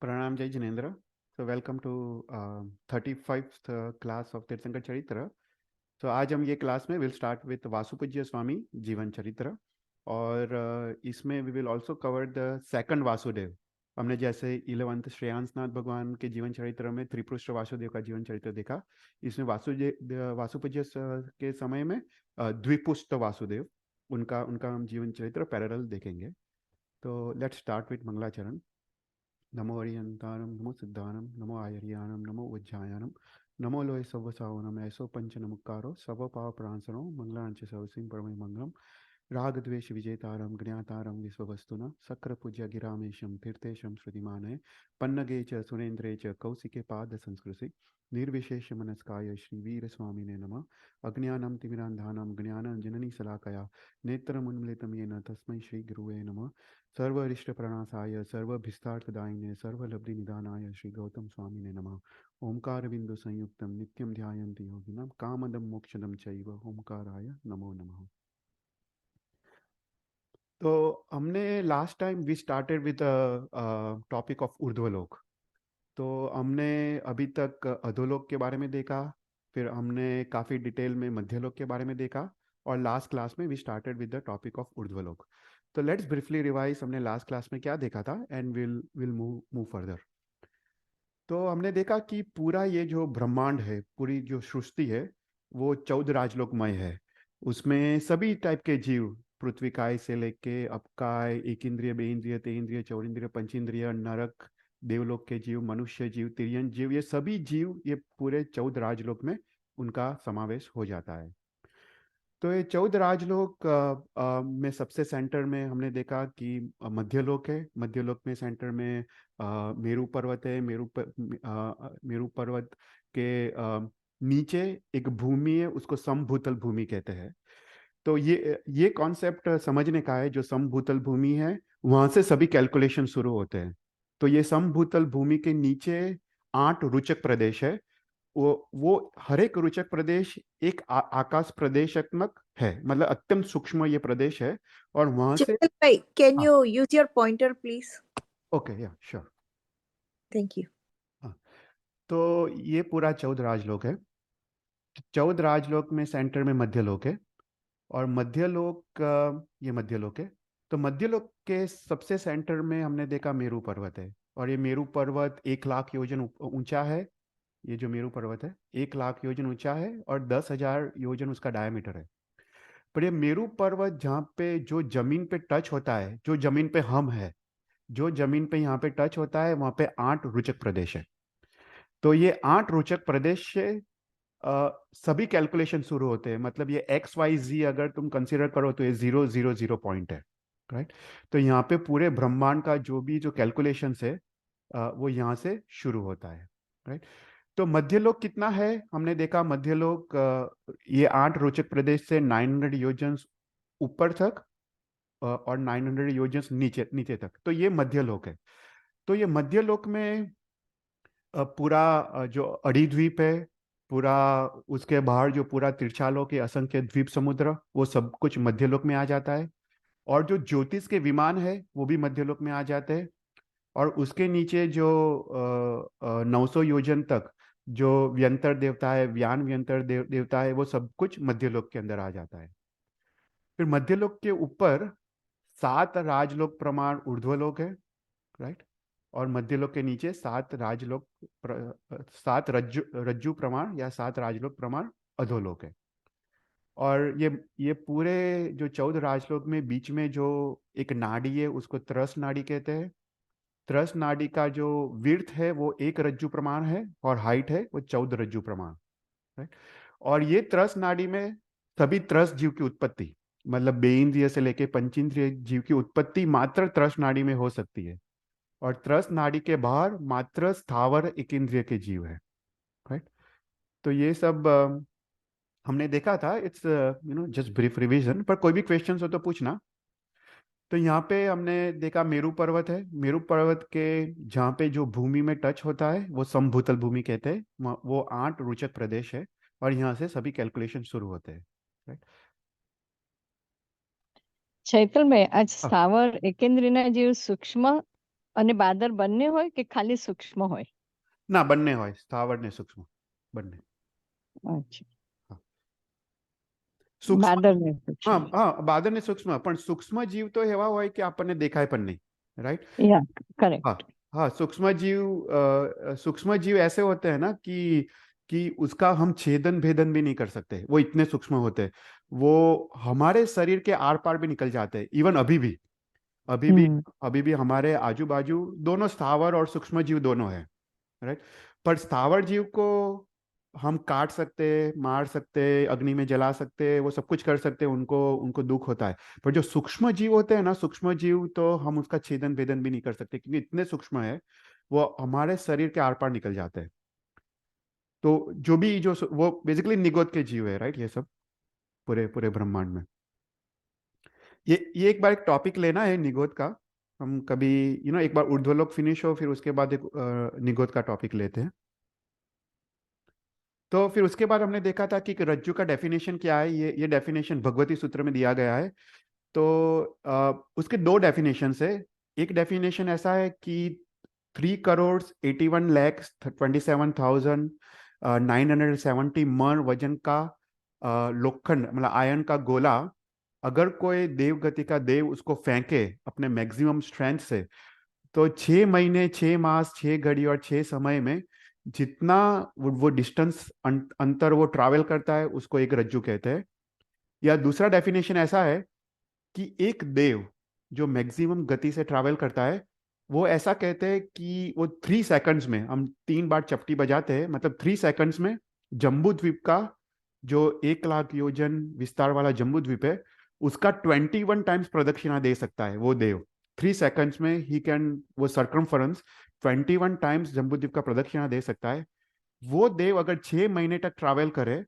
Pranam Jai Jinendra. So welcome to 35th class of तीर्थंकर चरित्र. तो आज हम ये क्लास में will start with Vasupujya Swami जीवन चरित्र और इसमें we will also cover the second Vasudev. हमने जैसे 11th श्रेयांसनाथ भगवान के जीवन चरित्र में त्रिपुष्ट वासुदेव का जीवन चरित्र देखा. इसमें वासुपूज्य के समय में द्विपुष्ट वासुदेव उनका उनका हम जीवन चरित्र पैरेलल देखेंगे. तो लेट्स स्टार्ट विथ मंगलाचरण. नमो हरियंतारम नमो सिद्धानम नमो आयरियानम नमो उज्जायानम नमो लोय सवसावनम ऐसो पंच नमुकारो सव पाव प्रांसनो मंगलांच सवसिम परमय मंगलम राग द्वेष विजेतारम ज्ञातारम विश्ववस्तुना सक्र पूज्य गिरामेशम तीर्थेशम श्रुतिमानय पन्नगे च सुरेंद्रे च कौशिके पाद संस्कृति निर्विशेष मनस्काय श्री वीर स्वामिने नमः. अज्ञानम तिमिरांधानम ज्ञानं जननी शलाकया नेत्रमुन्मिलितं येन तस्मै श्री गुरुवे नमः. सर्वरिष्टप्रणासाय सर्वभिस्तार्थदायिने सर्वलब्धिनिदानाय श्री गौतम स्वामिने नमः. ओंकार बिंदु संयुक्तं नित्यं ध्यायन्ति योगिनां कामदं मोक्षदं चैव ओंकाराय नमो नमः. तो हमने last time we started with topic of ऊर्ध्वलोक. तो हमने अभी तक अधोलोक के बारे में देखा, फिर हमने काफ़ी डिटेल में मध्यलोक के बारे में देखा और लास्ट क्लास में we started with the topic of ऊर्ध्वलोक. तो लेट्स ब्रीफली रिवाइज हमने लास्ट क्लास में क्या देखा था एंड विल मूव फर्दर. तो हमने देखा कि पूरा ये जो ब्रह्मांड है, पूरी जो सृष्टि है वो 14 राजलोकमय है. उसमें सभी टाइप के जीव, पृथ्वीकाय से लेके अपकाय, एक इंद्रिय, बे इंद्रिय, ते इंद्रिय, चौरिंद्रिय, पंचेंद्रिय, नरक, देवलोक के जीव, मनुष्य जीव, तिर्यन जीव, ये सभी जीव ये पूरे 14 राजलोक में उनका समावेश हो जाता है. तो ये 14 राजलोक में सबसे सेंटर में हमने देखा कि मध्यलोक है. मध्यलोक में सेंटर में मेरू पर्वत है. मेरू पर्वत के नीचे एक भूमि है, उसको समभूतल भूमि कहते हैं. तो ये कॉन्सेप्ट समझने का है. जो समभूतल भूमि है वहां से सभी कैलकुलेशन शुरू होते हैं. तो ये समभूतल भूमि के नीचे 8 रुचक प्रदेश है. वो हर एक रुचक प्रदेश एक आकाश प्रदेशात्मक है, मतलब अत्यंत सूक्ष्म ये प्रदेश है. और वहां से can you use your pointer please? Okay, या श्योर. Thank you. तो ये पूरा 14 राजलोक है. 14 राजलोक में सेंटर में मध्यलोक है और मध्यलोक ये मध्यलोक है. तो मध्यलोक के सबसे सेंटर में हमने देखा मेरू पर्वत है. और ये मेरू पर्वत 1,00,000 योजन ऊंचा है. ये जो मेरू पर्वत है 1,00,000 योजन ऊंचा है और 10,000 योजन उसका डायमीटर है. पर ये मेरू पर्वत जहाँ पे जो जमीन पे टच होता है, जो जमीन पे हम है, जो जमीन पे यहाँ पे टच होता है वहाँ पे 8 रुचक प्रदेश है. तो ये 8 रुचक प्रदेश से सभी कैलकुलेशन शुरू होते हैं. मतलब ये XYZ अगर तुम कंसीडर करो तो ये 0 0 0 पॉइंट है, राइट. तो यहाँ पे पूरे ब्रह्मांड का जो भी जो कैलकुलेशन है वो यहाँ से शुरू होता है, राइट. तो मध्यलोक कितना है हमने देखा. मध्यलोक ये 8 रोचक प्रदेश से 900 योजन ऊपर तक और 900 योजन नीचे नीचे तक. तो ये मध्यलोक है. तो ये मध्यलोक में पूरा जो अड़ीद्वीप है, पूरा उसके बाहर जो पूरा तिरछालोक है, असंख्य द्वीप समुद्र, वो सब कुछ मध्यलोक में आ जाता है. और जो ज्योतिष के विमान है वो भी मध्यलोक में आ जाते हैं. और उसके नीचे जो 900 योजन तक जो व्यंतर देवता है, व्यान व्यंतर देवता है, वो सब कुछ मध्यलोक के अंदर आ जाता है. फिर मध्यलोक के ऊपर 7 राजलोक प्रमाण ऊर्ध्वलोक है, राइट. और मध्यलोक के नीचे 7 रज्जु प्रमाण या 7 राजलोक प्रमाण अधोलोक है. और ये पूरे जो 14 राजलोक में बीच में जो एक नाड़ी है उसको त्रस नाड़ी कहते हैं. त्रस नाड़ी का जो विड्थ है वो 1 रज्जु प्रमाण है और हाइट है वो 14 रज्जु प्रमाण, राइट. और ये त्रस नाड़ी में सभी त्रस जीव की उत्पत्ति, मतलब बेइंद्रिय से लेके पंचेंद्रिय जीव की उत्पत्ति मात्र त्रस नाड़ी में हो सकती है. और त्रस नाड़ी के बाहर मात्र स्थावर एक इंद्रिय के जीव है, राइट. तो ये सब हमने देखा था. It's just brief revision. पर कोई भी क्वेश्चन हो तो पूछना. तो यहाँ पे हमने देखा मेरू पर्वत है. मेरू पर्वत के जहाँ पे जो भूमि में टच होता है वो समभूतल भूमि कहते हैं. वो 8 रोचक प्रदेश है और यहाँ से सभी कैलकुलेशन शुरू होते हैं, राइट. ચૈતલભાઈ આજ સ્થાવર એકેન્દ્રીના જીવ સૂક્ષ્મ અને બાદર બંને હોય કે ખાલી સૂક્ષ્મ હોય? ના, બંને હોય, સ્થાવર ને સૂક્ષ્મ બંને. અચ્છા, હા. સૂક્ષ્મ, બાદર ને હા સૂક્ષ્મ. હા, બાદર ને સૂક્ષ્મ, પણ સૂક્ષ્મ જીવ તો એવા હોય કે આપણને દેખાય પણ નહીં, राइट? या करेक्ट. हाँ हाँ, सूक्ष्म जीव ऐसे होते हैं ना कि उसका हम छेदन भेदन भी नहीं कर सकते, वो इतने सूक्ष्म होते हैं, वो हमारे शरीर के आर पार भी निकल जाते हैं। इवन अभी भी अभी भी हमारे आजू बाजू दोनों स्थावर और सूक्ष्म जीव दोनों है, राइट? पर स्थावर जीव को हम काट सकते, मार सकते, अग्नि में जला सकते, वो सब कुछ कर सकते, उनको उनको दुख होता है। पर जो सूक्ष्म जीव होते हैं ना, सूक्ष्म जीव तो हम उसका छेदन भेदन भी नहीं कर सकते, क्योंकि इतने सूक्ष्म है, वो हमारे शरीर के आर पार निकल जाते हैं। तो जो भी जो वो बेसिकली निगोद के जीव है, राइट? ये सब पूरे पूरे ब्रह्मांड में ये एक बार एक टॉपिक लेना है निगोद का। हम कभी एक बार ऊर्ध्वलोक फिनिश हो, फिर उसके बाद एक निगोद का टॉपिक लेते हैं। तो फिर उसके बाद हमने देखा था कि रज्जु का डेफिनेशन क्या है। ये डेफिनेशन भगवती सूत्र में दिया गया है। तो उसके दो डेफिनेशन है। एक डेफिनेशन ऐसा है कि 3,81,27,970 मन वजन का लोखंड, मतलब आयन का गोला, अगर कोई देव गति का देव उसको फेंके अपने मैक्सिमम स्ट्रेंथ से, तो 6 महीने, 6 मास, 6 घड़ी और 6 समय में जितना वो डिस्टेंस अंतर वो ट्रैवल करता है, उसको एक रज्जु कहते हैं। या दूसरा डेफिनेशन ऐसा है कि एक देव जो मैक्सिमम गति से ट्रैवल करता है, वो ऐसा कहते हैं कि वो 3 सेकंड्स में, हम 3 बार चपटी बजाते हैं, मतलब 3 सेकंड्स में जम्बू द्वीप का जो 1 लाख योजन विस्तार वाला जम्बू द्वीप है, उसका 21 टाइम्स प्रदक्षिणा दे सकता है वो देव। 3 सेकंड्स में ही कैन, वो सर्कमफरेंस 21 टाइम्स जम्बू द्वीप का प्रदक्षिणा दे सकता है। वो देव अगर 6 महीने तक ट्रैवल करे,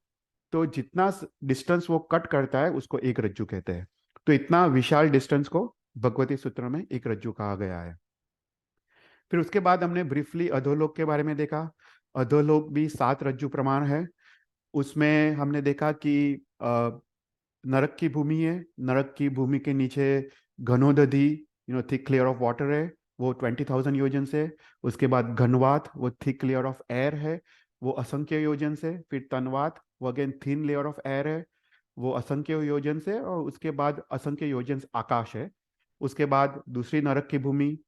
तो जितना डिस्टेंस वो कट करता है, उसको एक रज्जु कहते हैं। तो इतना विशाल डिस्टेंस को भगवती सूत्र में एक रज्जु कहा गया है। फिर उसके बाद हमने ब्रीफली अधोलोक के बारे में देखा। अधोलोक भी 7 रज्जु प्रमाण है। उसमें हमने देखा कि नरक की भूमि है, नरक की भूमि के नीचे घनोदधि, थिक लेयर ऑफ वाटर है, वो 20,000 योजन से। उसके बाद घनवात, वो थिक लेयर ऑफ एयर है, वो असंख्य योजन से। फिर तनवात, वो again thin layer of air है, वो असंख्य योजन से। और उसके बाद असंख्य योजन आकाश है। उसके बाद दूसरी नरक की भूमि,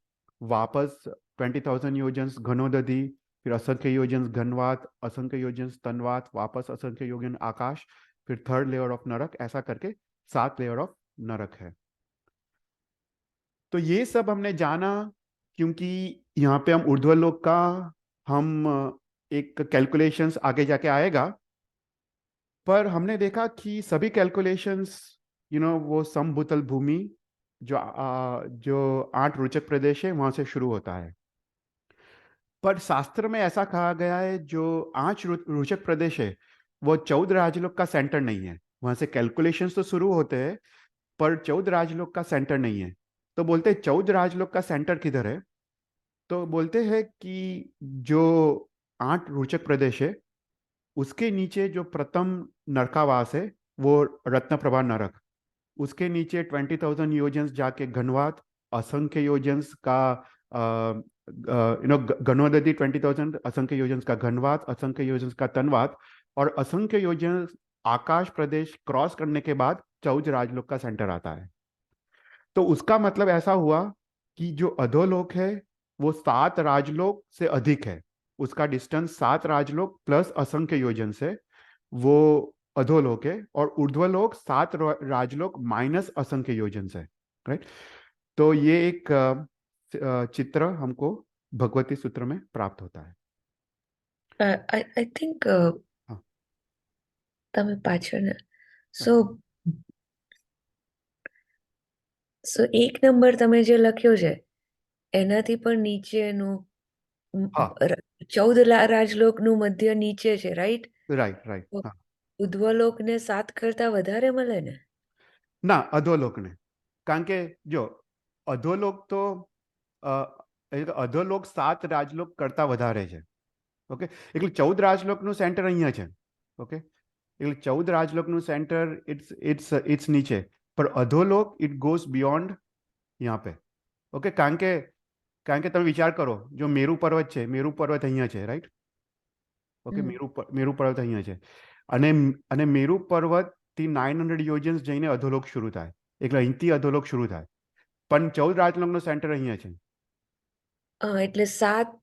वापस 20,000 योजन घनोदधि, फिर असंख्य योजन घनवात, असंख्य योजन तनवात, वापस असंख्य योजन आकाश, फिर थर्ड लेयर ऑफ नरक, ऐसा करके 7 लेयर ऑफ नरक है। तो ये सब हमने जाना, क्योंकि यहाँ पे हम ऊर्ध्वलोक का हम एक कैलकुलेशंस आगे जाके आएगा, पर हमने देखा कि सभी कैलकुलेशंस वो समभूतल भूमि जो 8 रोचक प्रदेश है, वहां से शुरू होता है। पर शास्त्र में ऐसा कहा गया है, जो 8 रोचक प्रदेश है, वो 14 राजलोक का सेंटर नहीं है। वहां से कैलकुलेशंस तो शुरू होते हैं, पर 14 राजलोक का सेंटर नहीं है। तो बोलते हैं 14 राजलोक का सेंटर किधर है? तो बोलते हैं कि जो 8 रोचक प्रदेश है, उसके नीचे जो प्रथम नरकावास है, वो रत्नप्रभा नरक। उसके नीचे 20,000 योजन जाके घनवात, असंख्य योजन का घनोदधि 20,000, असंख्य योजन का घनवात, असंख्य योजन का तनवात, और असंख्य योजन आकाश प्रदेश क्रॉस करने के बाद 14 राजलोक का सेंटर आता है। तो उसका मतलब ऐसा हुआ कि जो अधोलोक है, वो 7 राजलोक से अधिक है। उसका डिस्टेंस 7 राजलोक प्लस असंख्य योजन से वो अधोलोक है। और ऊर्ध्वलोक 7 राजलोक माइनस असंख्य योजन से, राइट? तो ये एक चित्र हमको भगवती सूत्र में प्राप्त होता है। I think हाँ, તમે પાછળ हाँ, સો એક નંબર તમે જે લખ્યો છે એનાથી પણ નીચેનું हाँ, 14 રાજલોકનું મધ્ય નીચે છે, રાઈટ? राइट राइट, हाँ। ઉધ્વલોકને 7 કરતા વધારે મળે ને? ના, અધોલોક ને, કારણ કે જો અધોલોક તો અધોલોક 7 રાજલોક કરતા વધારે છે, ઓકે? એટલે 14 રાજલોકનું સેન્ટર અહીંયા છે, ઓકે? એટલે 14 રાજલોકનું સેન્ટર ઇટ્સ નીચે, પર અધોલોક ઇટ ગોઝ બિયોન્ડ यहाँ पे, ओके? કારણ કે કારણ કે તમે વિચાર કરો, જો મેરુ પર્વત છે, મેરુ પર્વત અહીંયા છે, રાઈટ? ઓકે, હમ. મેરુ પર્વત અહીંયા છે, અને અને મેરુ પર્વતથી 900 યોજન્સ જઈને અધોલોક શરૂ થાય, એટલે અહીંથી અધોલોક શરૂ થાય, પણ 14 રાજલોકનો સેન્ટર અહીંયા છે. એટલે 7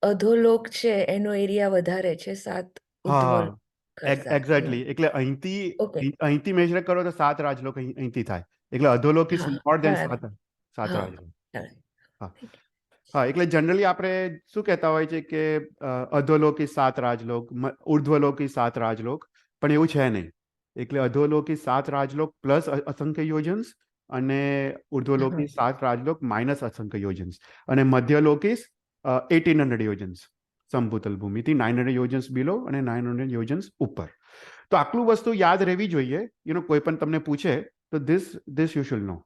અધોલોક છે એનો એરિયા વધારે છે 7 હા ઉદ્ધવલ હા, કરતા. એક્ઝેક્ટલી. એટલે અહીંથી ઓકે. અહીંથી મેજર કરો તો 7 રાજલોક અહીંથી થાય, એટલે અધોલોક ઇઝ હા, મોર દેન બરાબર. 7 હા, રાજલોક. બરાબર. હા Thank you. હા, એટલે જનરલી આપણે શું કહેતા હોય છે કે અધોલોક ઇઝ 7 રાજલોક, ઉર્ધ્વલોક ઇઝ 7 રાજલોક, પણ એવું છે નહીં. એટલે અધોલોક ઇઝ 7 રાજલોક પ્લસ અસંખ્ય યોજન્સ, અને ઉર્ધ્વલોક હા. ઇઝ 7 રાજલોક માઇનસ અસંખ્ય યોજન્સ, અને મધ્યલોક ઇઝ 1800 યોજન્સ, સમભૂતલ ભૂમિથી 900 યોજન્સ બિલો અને 900 યોજન્સ ઉપર. તો આટલું વસ્તુ યાદ રહેવી જોઈએ. કોઈ પણ તમને પૂછે તો दिस यू शुड नो.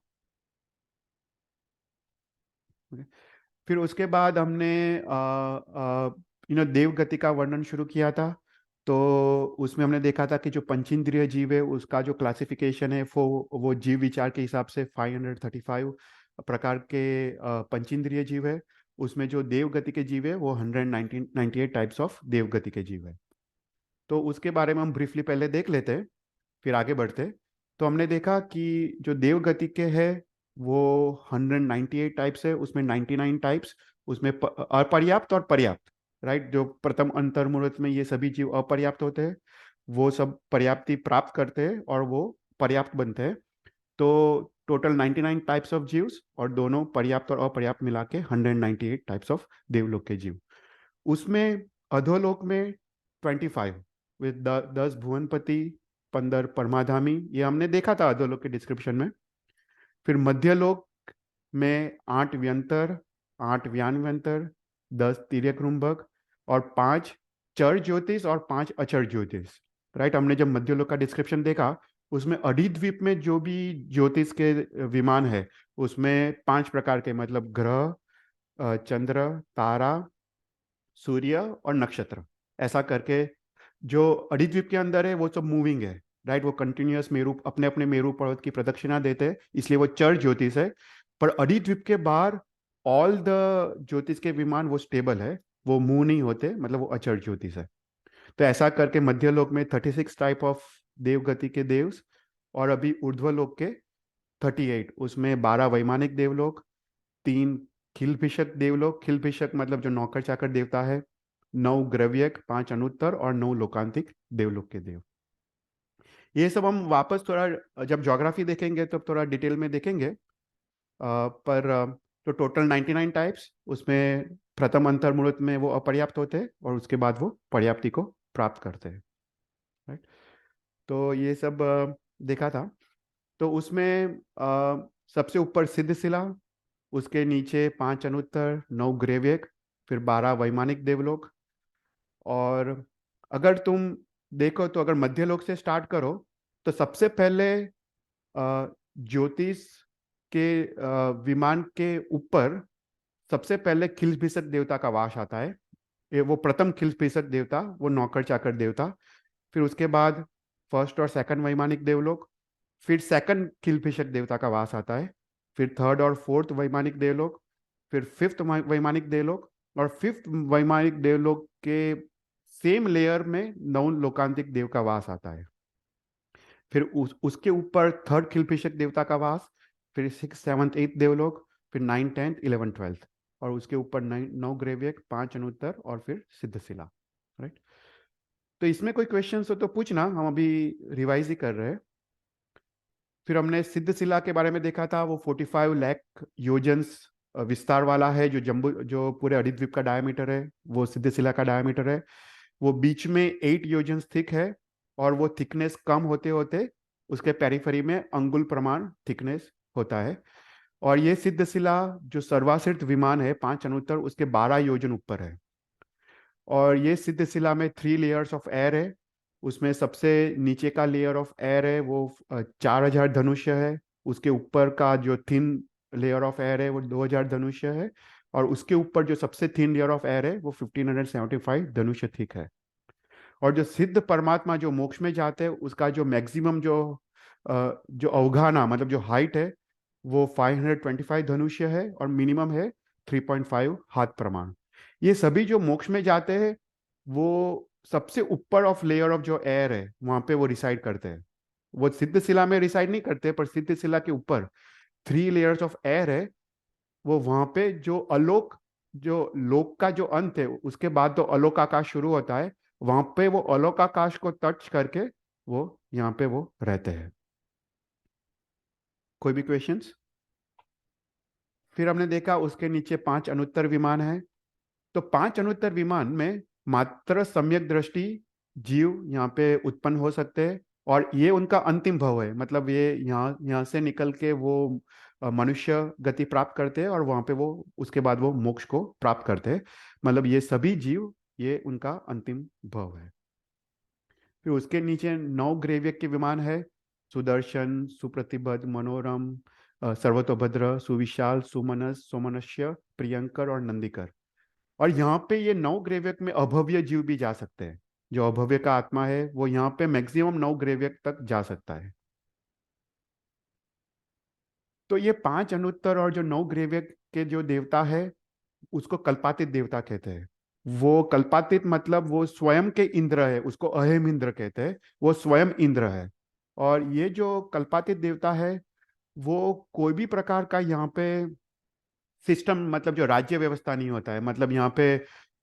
फिर उसके बाद हमने देव गति का वर्णन शुरू किया था. तो उसमें हमने देखा था कि जो पंचेंद्रिय जीव है उसका जो क्लासिफिकेशन है वो जीव विचार के हिसाब से 535 प्रकार के पंचेंद्रिय जीव है. उसमें जो देव गति के जीव है वो 198 टाइप्स ऑफ देव गति के जीव है. तो उसके बारे में हम ब्रीफली पहले देख लेते हैं, फिर आगे बढ़ते. तो हमने देखा कि जो देव गति के है वो 198 टाइप्स है, उसमें 99 टाइप्स उसमें अपर्याप्त और पर्याप्त, राइट? जो प्रथम अंतर मुहूर्त में ये सभी जीव अपर्याप्त होते हैं, वो सब पर्याप्ति प्राप्त करते हैं और वो पर्याप्त बनते हैं. तो टोटल 99 टाइप्स ऑफ जीव्स, और दोनों पर्याप्त और अपर्याप्त मिला के 198 टाइप्स ऑफ देवलोक के जीव. उसमें अधोलोक में 25 विद 10 भुवनपति, 15 परमाधामी, ये हमने देखा था अधोलोक के डिस्क्रिप्शन में. फिर मध्यलोक में 8 व्यंतर, 8 व्यान व्यंतर, 10 तिर्यक रुंभक और 5 चर ज्योतिष और 5 अचर ज्योतिष, राइट? हमने जब मध्यलोक का डिस्क्रिप्शन देखा उसमें अडिद्वीप में जो भी ज्योतिष के विमान है उसमें 5 प्रकार के, मतलब ग्रह, चंद्र, तारा, सूर्य और नक्षत्र, ऐसा करके जो अडिद्वीप के अंदर है वो सब मूविंग है, राइट? वो कंटिन्यूअस मेरू अपने अपने मेरू पर्वत की प्रदक्षिणा देते हैं, इसलिए वो चर ज्योतिष है. पर अडिद्वीप के बाहर ऑल द ज्योतिष के विमान वो स्टेबल है, वो मूव नहीं होते, मतलब वो अचर ज्योतिष है. तो ऐसा करके मध्यलोक में 36 टाइप ऑफ देवगति के देव्स, और अभी ऊर्ध्वलोक के 38, उसमें 12 वैमानिक देवलोक, 3 खिलभिषक देवलोक, खिलभिषक मतलब जो नौकर चाकर देवता है, 9 ग्रव्यक, 5 अनुत्तर और 9 लोकांतिक देवलोक के देव. ये सब हम वापस थोड़ा जब ज्योग्राफी देखेंगे तब थोड़ा डिटेल में देखेंगे. पर जो टोटल 99 टाइप्स, उसमें प्रथम अंतर मुहूर्त में वो अपर्याप्त होते हैं और उसके बाद वो पर्याप्ति को प्राप्त करते हैं, राइट? तो ये सब देखा था. तो उसमें सबसे ऊपर सिद्धशिला, उसके नीचे 5 अनुत्तर, 9 ग्रेव्यक, फिर 12 वैमानिक देवलोक. और अगर तुम देखो तो अगर मध्यलोक से स्टार्ट करो तो सबसे पहले ज्योतिष के विमान के ऊपर सबसे पहले खिलभिषक देवता का वास आता है. ये वो प्रथम खिलभिषक देवता, वो नौकर चाकर देवता. फिर उसके बाद फर्स्ट और सेकंड वैमानिक देवलोक, फिर सेकंड खिलभिषक देवता का वास आता है, फिर थर्ड और फोर्थ वैमानिक देवलोक, फिर फिफ्थ वैमानिक देवलोक, और फिफ्थ वैमानिक देवलोक के सेम लेयर में 9 लोकांतिक देव का वास आता है. फिर उसके ऊपर थर्ड खिलभिषक देवता का वास, फिर 6th 7th 8th देवलोक, फिर 9th 10th 11th 12th, और उसके ऊपर 9 ग्रेव्यक, 5 अनुत्तर और फिर सिद्धशिला, राइट? तो इसमें कोई क्वेश्चन हो तो पूछना, हम अभी रिवाइज ही कर रहे हैं. फिर हमने सिद्धशिला के बारे में देखा था, वो 45 लाख योजन्स विस्तार वाला है, जो पूरे अडिद्वीप का डायमीटर है वो सिद्धशिला का डायमीटर है. वो बीच में 8 योजन्स थिक है, और वो थिकनेस कम होते होते उसके पेरिफेरी में अंगुल प्रमाण थिकनेस होता है. और ये सिद्धशिला जो सर्वाश्रित विमान है 5 अनुत्तर, उसके 12 योजन ऊपर है. और ये सिद्धशिला में 3 लेयर्स ऑफ एयर है. उसमें सबसे नीचे का लेयर ऑफ एयर है वो 4000 धनुष्य है. उसके ऊपर का जो थिन लेयर ऑफ एयर है वो 2000 धनुष्य है, और उसके ऊपर जो सबसे थिन लेयर ऑफ एयर है वो 1575 धनुष्य थिक है. और जो सिद्ध परमात्मा जो मोक्ष में जाते हैं उसका जो मैक्सिमम जो अवगाहना, मतलब जो हाइट है वो 525 धनुष्य है और मिनिमम है 3.5 हाथ प्रमाण। ये सभी जो मोक्ष में जाते हैं वो सबसे ऊपर ऑफ लेयर ऑफ जो एयर है वहां पे वो रिसाइड करते हैं। वो सिद्ध शिला में रिसाइड नहीं करते, पर सिद्ध शिला के ऊपर 3 लेयर्स ऑफ एयर है। वो वहां पे जो अलोक, जो लोक का जो अंत है उसके बाद तो अलोक आकाश शुरू होता है, वहां पे वो अलोक आकाश को टच करके वो यहाँ पे वो रहते हैं। कोई भी क्वेश्चंस? फिर हमने देखा उसके नीचे 5 अनुत्तर विमान है। तो 5 अनुत्तर विमान में मात्र सम्यक दृष्टि जीव यहाँ पे उत्पन्न हो सकते हैं, और ये उनका अंतिम भव है। मतलब ये यहाँ से निकल के वो मनुष्य गति प्राप्त करते हैं और वहाँ पे वो उसके बाद वो मोक्ष को प्राप्त करते हैं। मतलब ये सभी जीव, ये उनका अंतिम भव है। फिर उसके नीचे 9 ग्रेवियक के विमान है। सुदर्शन, सुप्रतिबद्ध, मनोरम, सर्वतोभद्र, सुविशाल, सुमनस, सोमनस्य, प्रियंकर और नंदिकर। और यहाँ पे ये 9 ग्रेवियक में अभव्य जीव भी जा सकते हैं। जो अभव्य का आत्मा है वो यहाँ पे मैक्सिमम 9 ग्रेवियक तक जा सकता है। तो ये 5 अनुत्तर और जो 9 ग्रेवियक के जो देवता है उसको कल्पातीत देवता कहते हैं। वो कल्पातीत मतलब वो स्वयं के इंद्र है, उसको अहेम इंद्र कहते हैं। वो स्वयं इंद्र है। और ये जो कल्पातीत देवता है वो कोई भी प्रकार का यहाँ पे सिस्टम, मतलब जो राज्य व्यवस्था नहीं होता है। मतलब यहाँ पे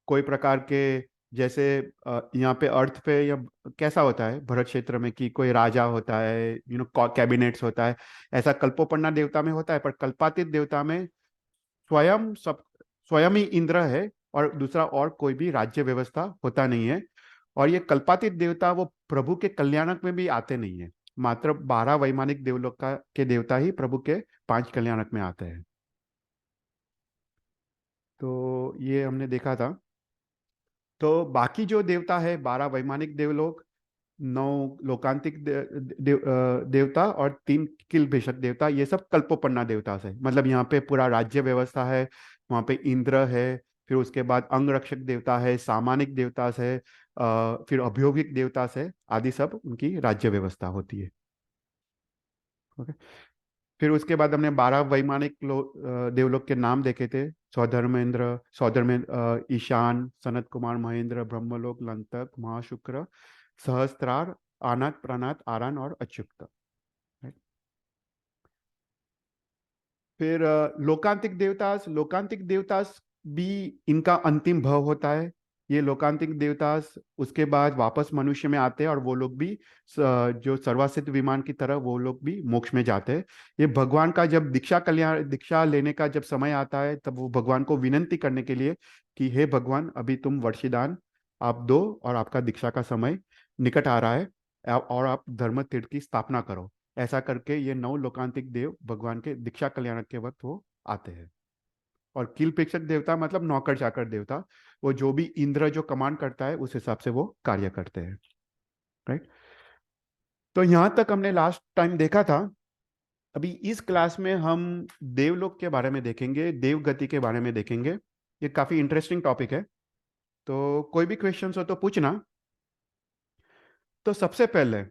कोई प्रकार के, जैसे यहाँ पे अर्थ पे या कैसा होता है भरत क्षेत्र में कि कोई राजा होता है, कैबिनेट्स होता है, ऐसा कल्पोपन्ना देवता में होता है। पर कल्पातीत देवता में स्वयं सब, स्वयं ही इंद्र है, और दूसरा और कोई भी राज्य व्यवस्था होता नहीं है। और ये कल्पातीत देवता वो प्रभु के कल्याणक में भी आते नहीं है। मात्र 12 वैमानिक देवलोक का के देवता ही प्रभु के 5 कल्याणक में आते हैं। तो ये हमने देखा था। तो बाकी जो देवता है 12 वैमानिक देवलोक, 9 लोकांतिक देवता और 3 किल भेषक देवता, ये सब कल्पोपन्ना देवता से। मतलब यहाँ पे पूरा राज्य व्यवस्था है, वहाँ पे इंद्र है, फिर उसके बाद अंगरक्षक देवता है, सामानिक देवता से, फिर अभियोगिक देवता से, आदि सब उनकी राज्य व्यवस्था होती है। ओके। फिर उसके बाद हमने 12 वैमानिक देवलोक के नाम देखे थे। सौधर्मेंद्र, ईशान, सनत कुमार महेंद्र, ब्रह्मलोक, लंतक, महाशुक्र, सहस्त्रार, आनात, प्राणात, आरान और अच्युत। फिर लोकांतिक देवतास भी इनका अंतिम भव होता है। ये लोकांतिक देवतास उसके बाद वापस मनुष्य में आते हैं, और वो लोग भी जो सर्वासित विमान की तरह वो लोग भी मोक्ष में जाते हैं। ये भगवान का जब दीक्षा लेने का जब समय आता है तब वो भगवान को विनंती करने के लिए कि हे भगवान, अभी तुम वर्षिदान आप दो और आपका दीक्षा का समय निकट आ रहा है, और आप धर्म तीर्थ की स्थापना करो। ऐसा करके ये 9 लोकांतिक देव भगवान के दीक्षा कल्याण के वक्त वो आते हैं। और किल प्रेक्षक देवता मतलब नौकर चाकर देवता, वो जो भी इंद्र जो कमांड करता है उस हिसाब से वो कार्य करते हैं। राइट। तो यहां तक हमने लास्ट टाइम देखा था। अभी इस क्लास में हम देवलोक के बारे में देखेंगे, देव गति के बारे में देखेंगे। ये काफी इंटरेस्टिंग टॉपिक है। तो कोई भी क्वेश्चन हो तो पूछना। तो सबसे पहले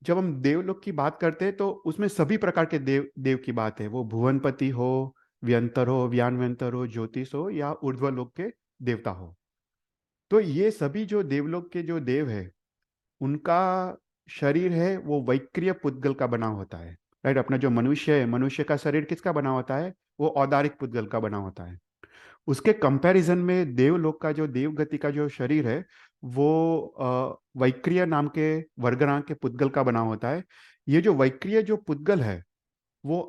जब हम देवलोक की बात करते हैं तो उसमें सभी प्रकार के देव की बात है। वो भुवनपति हो, व्यंतर हो, व्यानव्यंतर हो, ज्योतिष हो, या ऊर्ध्वलोक के देवता हो। तो ये सभी जो देवलोक के जो देव है उनका शरीर है वो वैक्रिय पुद्गल का बना होता है। राइट। अपना जो मनुष्य है, मनुष्य का शरीर किसका बना होता है? वो औदारिक पुद्गल का बना होता है। उसके कंपैरिजन में देवलोक का जो देवगति का जो शरीर है वो वैक्रिय नाम के वर्गरांक के पुद्गल का बना होता है। ये जो वैक्रिय जो पुद्गल है वो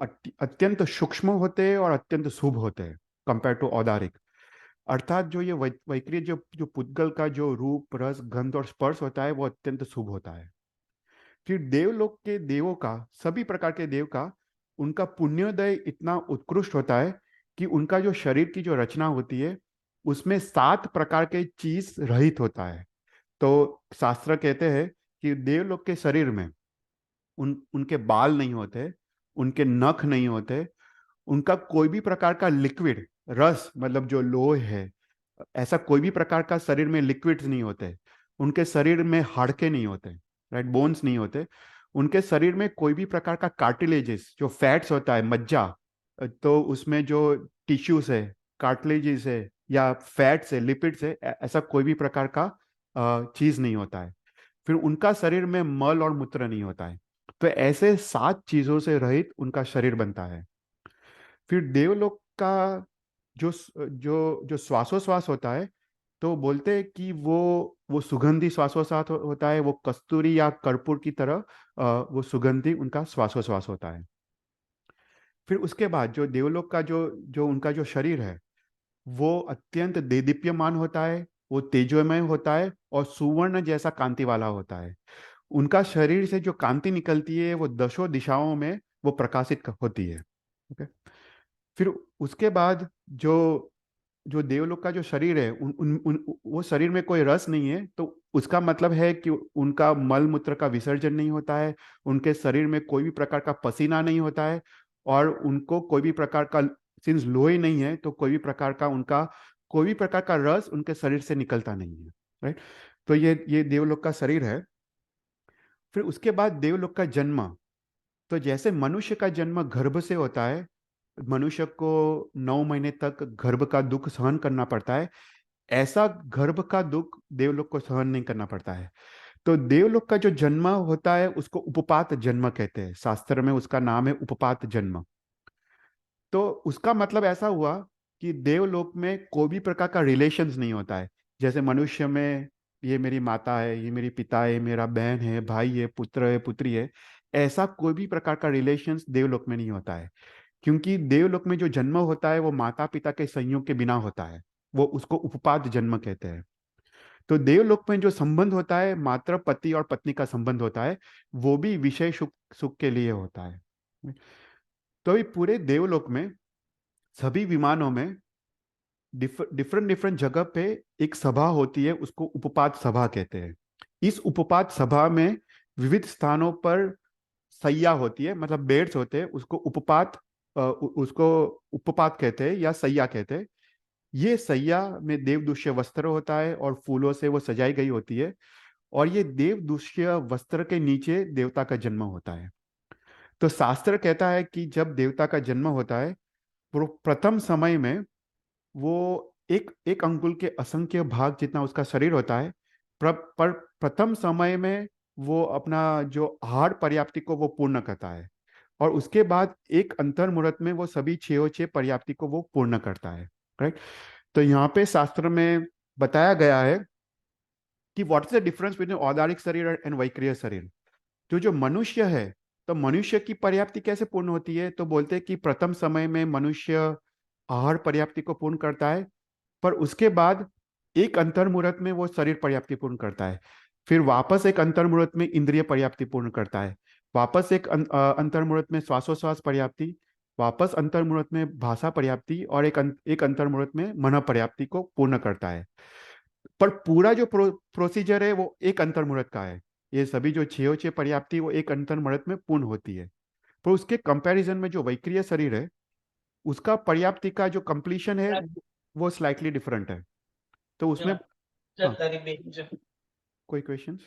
अत्यंत सूक्ष्म होते हैं और अत्यंत शुभ होते हैं कंपेयर टू औदारिक। अर्थात जो ये वैक्रिय जो जो पुद्गल का जो रूप, रस, गंध और स्पर्श होता है वो अत्यंत शुभ होता है। फिर देवलोक के देवों का, सभी प्रकार के देव का, उनका पुण्योदय इतना उत्कृष्ट होता है कि उनका जो शरीर की जो रचना होती है उसमें 7 प्रकार के चीज रहित होता है। तो शास्त्र कहते हैं कि देवलोक के शरीर में उनके बाल नहीं होते, उनके नख नहीं होते, उनका कोई भी प्रकार का लिक्विड रस, मतलब जो लोह है, ऐसा कोई भी प्रकार का शरीर में लिक्विड्स नहीं होते। उनके शरीर में हाड़के नहीं होते, राइट, बोन्स नहीं होते। उनके शरीर में कोई भी प्रकार का कार्टिलेजेस, जो फैट्स होता है, मज्जा, तो उसमें जो टिश्यूज है, कार्टिलेजेस है या फैट्स है, लिपिड्स है, ऐसा कोई भी प्रकार का चीज नहीं होता है। फिर उनका शरीर में मल और मूत्र नहीं होता है। तो ऐसे 7 चीजों से रहित उनका शरीर बनता है। फिर देवलोक का जो जो जो श्वासोश्वास होता है, तो बोलते हैं कि वो सुगंधी श्वासोश्वास होता है, वो कस्तूरी या कर्पूर की तरह वो सुगंधी उनका श्वासोश्वास होता है। फिर उसके बाद जो देवलोक का जो जो उनका जो शरीर है, वो अत्यंत देदीप्यमान होता है, वो तेजोमय होता है और सुवर्ण जैसा कांति वाला होता है। उनका शरीर से जो कांति निकलती है वो दशों दिशाओं में वो प्रकाशित होती है। ओके। फिर उसके बाद जो जो देवलोक का जो शरीर है, उन, उन, उन वो शरीर में कोई रस नहीं है, तो उसका मतलब है कि उनका मल मूत्र का विसर्जन नहीं होता है, उनके शरीर में कोई भी प्रकार का पसीना नहीं होता है, और उनको कोई भी प्रकार का, सिंस लोही नहीं है तो कोई भी प्रकार का उनका कोई भी प्रकार का रस उनके शरीर से निकलता नहीं है। राइट। तो ये देवलोक का शरीर है। फिर उसके बाद देवलोक का जन्म। तो जैसे मनुष्य का जन्म गर्भ से होता है, मनुष्य को 9 महीने तक गर्भ का दुख सहन करना पड़ता है, ऐसा गर्भ का दुख देवलोक को सहन नहीं करना पड़ता है। तो देवलोक का जो जन्म होता है उसको उपपात जन्म कहते हैं, शास्त्र में उसका नाम है उपपात जन्म। तो उसका मतलब ऐसा हुआ कि देवलोक में कोई भी प्रकार का रिलेशंस नहीं होता है। जैसे मनुष्य में ये मेरी माता है, ये मेरी पिता है, मेरा बहन है, भाई है, पुत्र है, पुत्री है, ऐसा कोई भी प्रकार का रिलेशंस देवलोक में नहीं होता है। क्योंकि देवलोक में जो जन्म होता है वो माता पिता के संयोग के बिना होता है, वो उसको उपपात जन्म कहते हैं। तो देवलोक में जो संबंध होता है, मात्र पति और पत्नी का संबंध होता है, वो भी विषय सुख सुख के लिए होता है। तो ये पूरे देवलोक में सभी विमानों में डिफरेंट डिफरेंट जगह पे एक सभा होती है, उसको उपपात सभा कहते हैं। इस उपपात सभा में विविध स्थानों पर सैया होती है, मतलब बेड्स होते हैं, उसको उपपात कहते हैं या सैया कहते हैं। ये सैया में देवदुष्य वस्त्र होता है और फूलों से वो सजाई गई होती है, और ये देवदुष्य वस्त्र के नीचे देवता का जन्म होता है। तो शास्त्र कहता है कि जब देवता का जन्म होता है, प्रथम समय में वो एक एक अंगुल के असंख्य भाग जितना उसका शरीर होता है, पर प्रथम समय में वो अपना जो आहार पर्याप्ति को वो पूर्ण करता है, और उसके बाद एक अंतर मुहूर्त में वो सभी 6 पर्याप्ति को वो पूर्ण करता है। राइट। तो यहाँ पे शास्त्र में बताया गया है कि what is the difference between औदारिक शरीर एंड वैक्रिय शरीर। जो जो मनुष्य है, तो मनुष्य की पर्याप्ति कैसे पूर्ण होती है, तो बोलते हैं कि प्रथम समय में मनुष्य आहार पर्याप्ति को पूर्ण करता है, पर उसके बाद एक अंतर मुहूर्त में वो शरीर पर्याप्ति पूर्ण करता है, फिर वापस एक अंतर मुहूर्त में इंद्रिय पर्याप्ति पूर्ण करता है, वापस एक अंतर मुहूर्त में श्वासोश्वास पर्याप्ति, वापस अंतर मुहूर्त में भाषा पर्याप्ति, और एक अंतर मुहूर्त में मन पर्याप्ति को पूर्ण करता है। पर पूरा जो प्रोसीजर है वो एक अंतर मुहूर्त का है। ये सभी जो 6 पर्याप्ति वो एक अंतर मुहूर्त में पूर्ण होती है। पर उसके कंपैरिजन में जो वैक्रिय शरीर है, उसका पर्याप्ति का जो कंप्लीशन है वो स्लाइटली डिफरेंट है। तो उसमें हाँ, कोई क्वेश्चंस?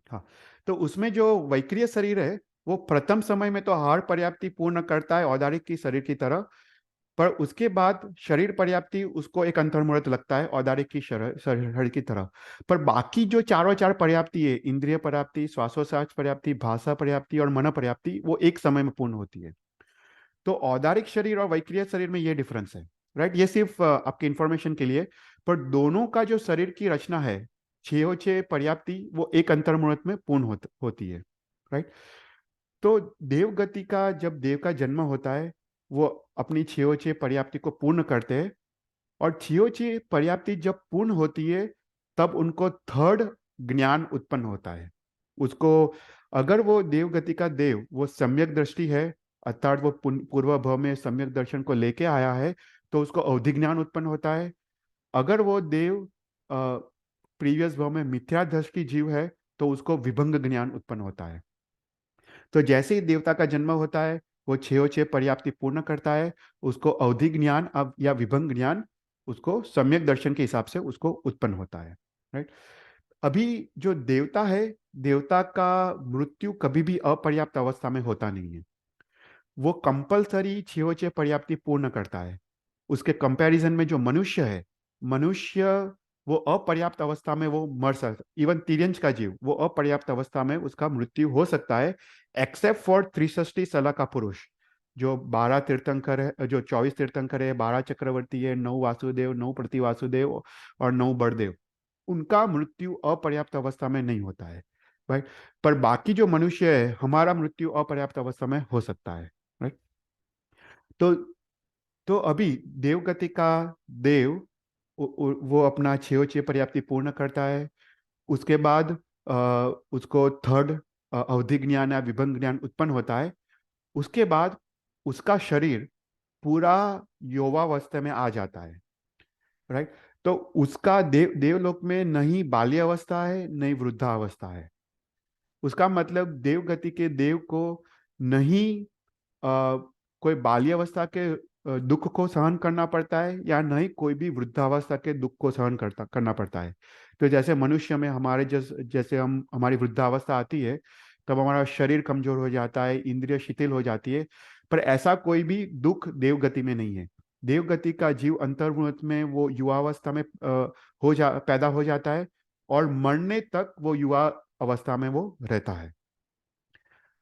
हाँ। तो उसमें जो वैक्रिय शरीर है वो प्रथम समय में तो आहार पर्याप्ति पूर्ण करता है औदारिक की शरीर की तरह, पर उसके बाद शरीर पर्याप्ति उसको एक अंतर मुहूर्त लगता है औदारिक की शरीर की तरह। पर बाकी जो चारों चार पर्याप्ति है, इंद्रिय पर्याप्ति, श्वासोश्वास पर्याप्ति, भाषा पर्याप्ति और मन पर्याप्ति, वो एक समय में पूर्ण होती है। तो औदारिक शरीर और वैक्रिय शरीर में ये डिफरेंस है। राइट। ये सिर्फ आपकी इंफॉर्मेशन के लिए। पर दोनों का जो शरीर की रचना है, 6 पर्याप्ति वो एक अंतर मुहूर्त में पूर्ण होती है। राइट। तो देव गति का जब देव का जन्म होता है, वो अपनी 6 पर्याप्ति को पूर्ण करते हैं, और 6 पर्याप्ति जब पूर्ण होती है तब उनको थर्ड ज्ञान उत्पन्न होता है। उसको, अगर वो देव गति का देव वो सम्यक दृष्टि है, अर्थात वो पूर्व भव में सम्यक दर्शन को लेके आया है, तो उसको अवधि ज्ञान उत्पन्न होता है। अगर वो देव प्रीवियस भव में मिथ्या दृष्टि जीव है, तो उसको विभंग ज्ञान उत्पन्न होता है। तो जैसे ही देवता का जन्म होता है, वो 6 पर्याप्ति पूर्ण करता है, उसको अवधि ज्ञान अब या विभंग ज्ञान उसको सम्यक दर्शन के हिसाब से उसको उत्पन्न होता है। राइट। अभी जो देवता है, देवता का मृत्यु कभी भी अपर्याप्त अवस्था में होता नहीं है। वो कंपलसरी छेवचे पर्याप्ति पूर्ण करता है। उसके कंपैरिजन में जो मनुष्य है, मनुष्य वो अपर्याप्त अवस्था में वो मर सकता, इवन तिर्यंच का जीव वो अपर्याप्त अवस्था में उसका मृत्यु हो सकता है, एक्सेप्ट फॉर त्रिषष्टि सला का पुरुष, जो 12 तीर्थंकर है, जो 24 तीर्थंकर है, 12 चक्रवर्ती है, 9 वासुदेव, 9 प्रति वासुदेव और 9 बड़देव, उनका मृत्यु अपर्याप्त अवस्था में नहीं होता है भाई। पर बाकी जो मनुष्य है, हमारा मृत्यु अपर्याप्त अवस्था में हो सकता है, राइट। तो तो अभी देवगति का देव वो अपना छेव पर्याप्ति पूर्ण करता है। उसके बाद उसको थर्ड अवधि ज्ञान या विभंग ज्ञान उत्पन्न होता है। उसके बाद उसका शरीर पूरा युवावस्था में आ जाता है, राइट। तो उसका देवलोक में नहीं बाल्यावस्था है, नहीं वृद्धावस्था है। उसका मतलब देवगति के देव को नहीं कोई बाल्यावस्था के दुख को सहन करना पड़ता है, या नहीं कोई भी वृद्धावस्था के दुख को सहन करना पड़ता है। तो जैसे मनुष्य में हमारे जैसे हम हमारी वृद्धावस्था आती है, तब हमारा शरीर कमजोर हो जाता है, इंद्रिय शिथिल हो जाती है। पर ऐसा कोई भी दुख देवगति में नहीं है। देवगति का जीव अंतर्मुख में वो युवावस्था में पैदा हो जाता है, और मरने तक वो युवा अवस्था में वो रहता है।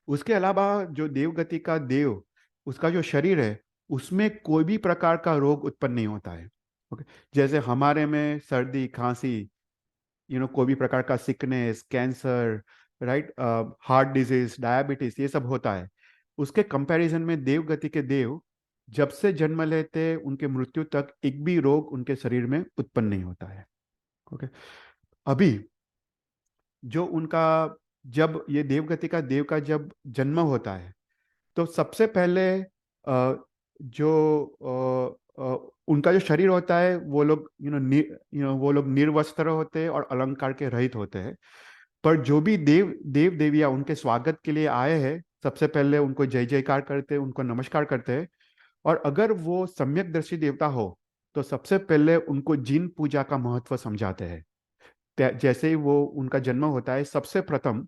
उसके अलावा जो देवगति का देव, उसका जो शरीर है, उसमें कोई भी प्रकार का रोग उत्पन्न नहीं होता है। ओके। जैसे हमारे में सर्दी खांसी, कोई भी प्रकार का sickness, cancer, right, heart disease, diabetes, ये सब होता है। उसके कंपैरिजन में देवगति के देव जब से जन्म लेते उनके मृत्यु तक एक भी रोग उनके शरीर में उत्पन्न नहीं होता है। ओके। अभी जो उनका, जब ये देवगति का देव का जब जन्म होता है, तो सबसे पहले उनका जो शरीर होता है, वो लोग वो लोग निर्वस्त्र होते हैं और अलंकार के रहित होते हैं। पर जो भी देव देव देवियां उनके स्वागत के लिए आए हैं, सबसे पहले उनको जय जयकार करते हैं, उनको नमस्कार करते हैं। और अगर वो सम्यक दर्शी देवता हो, तो सबसे पहले उनको जिन पूजा का महत्व समझाते हैं। जैसे ही वो उनका जन्म होता है, सबसे प्रथम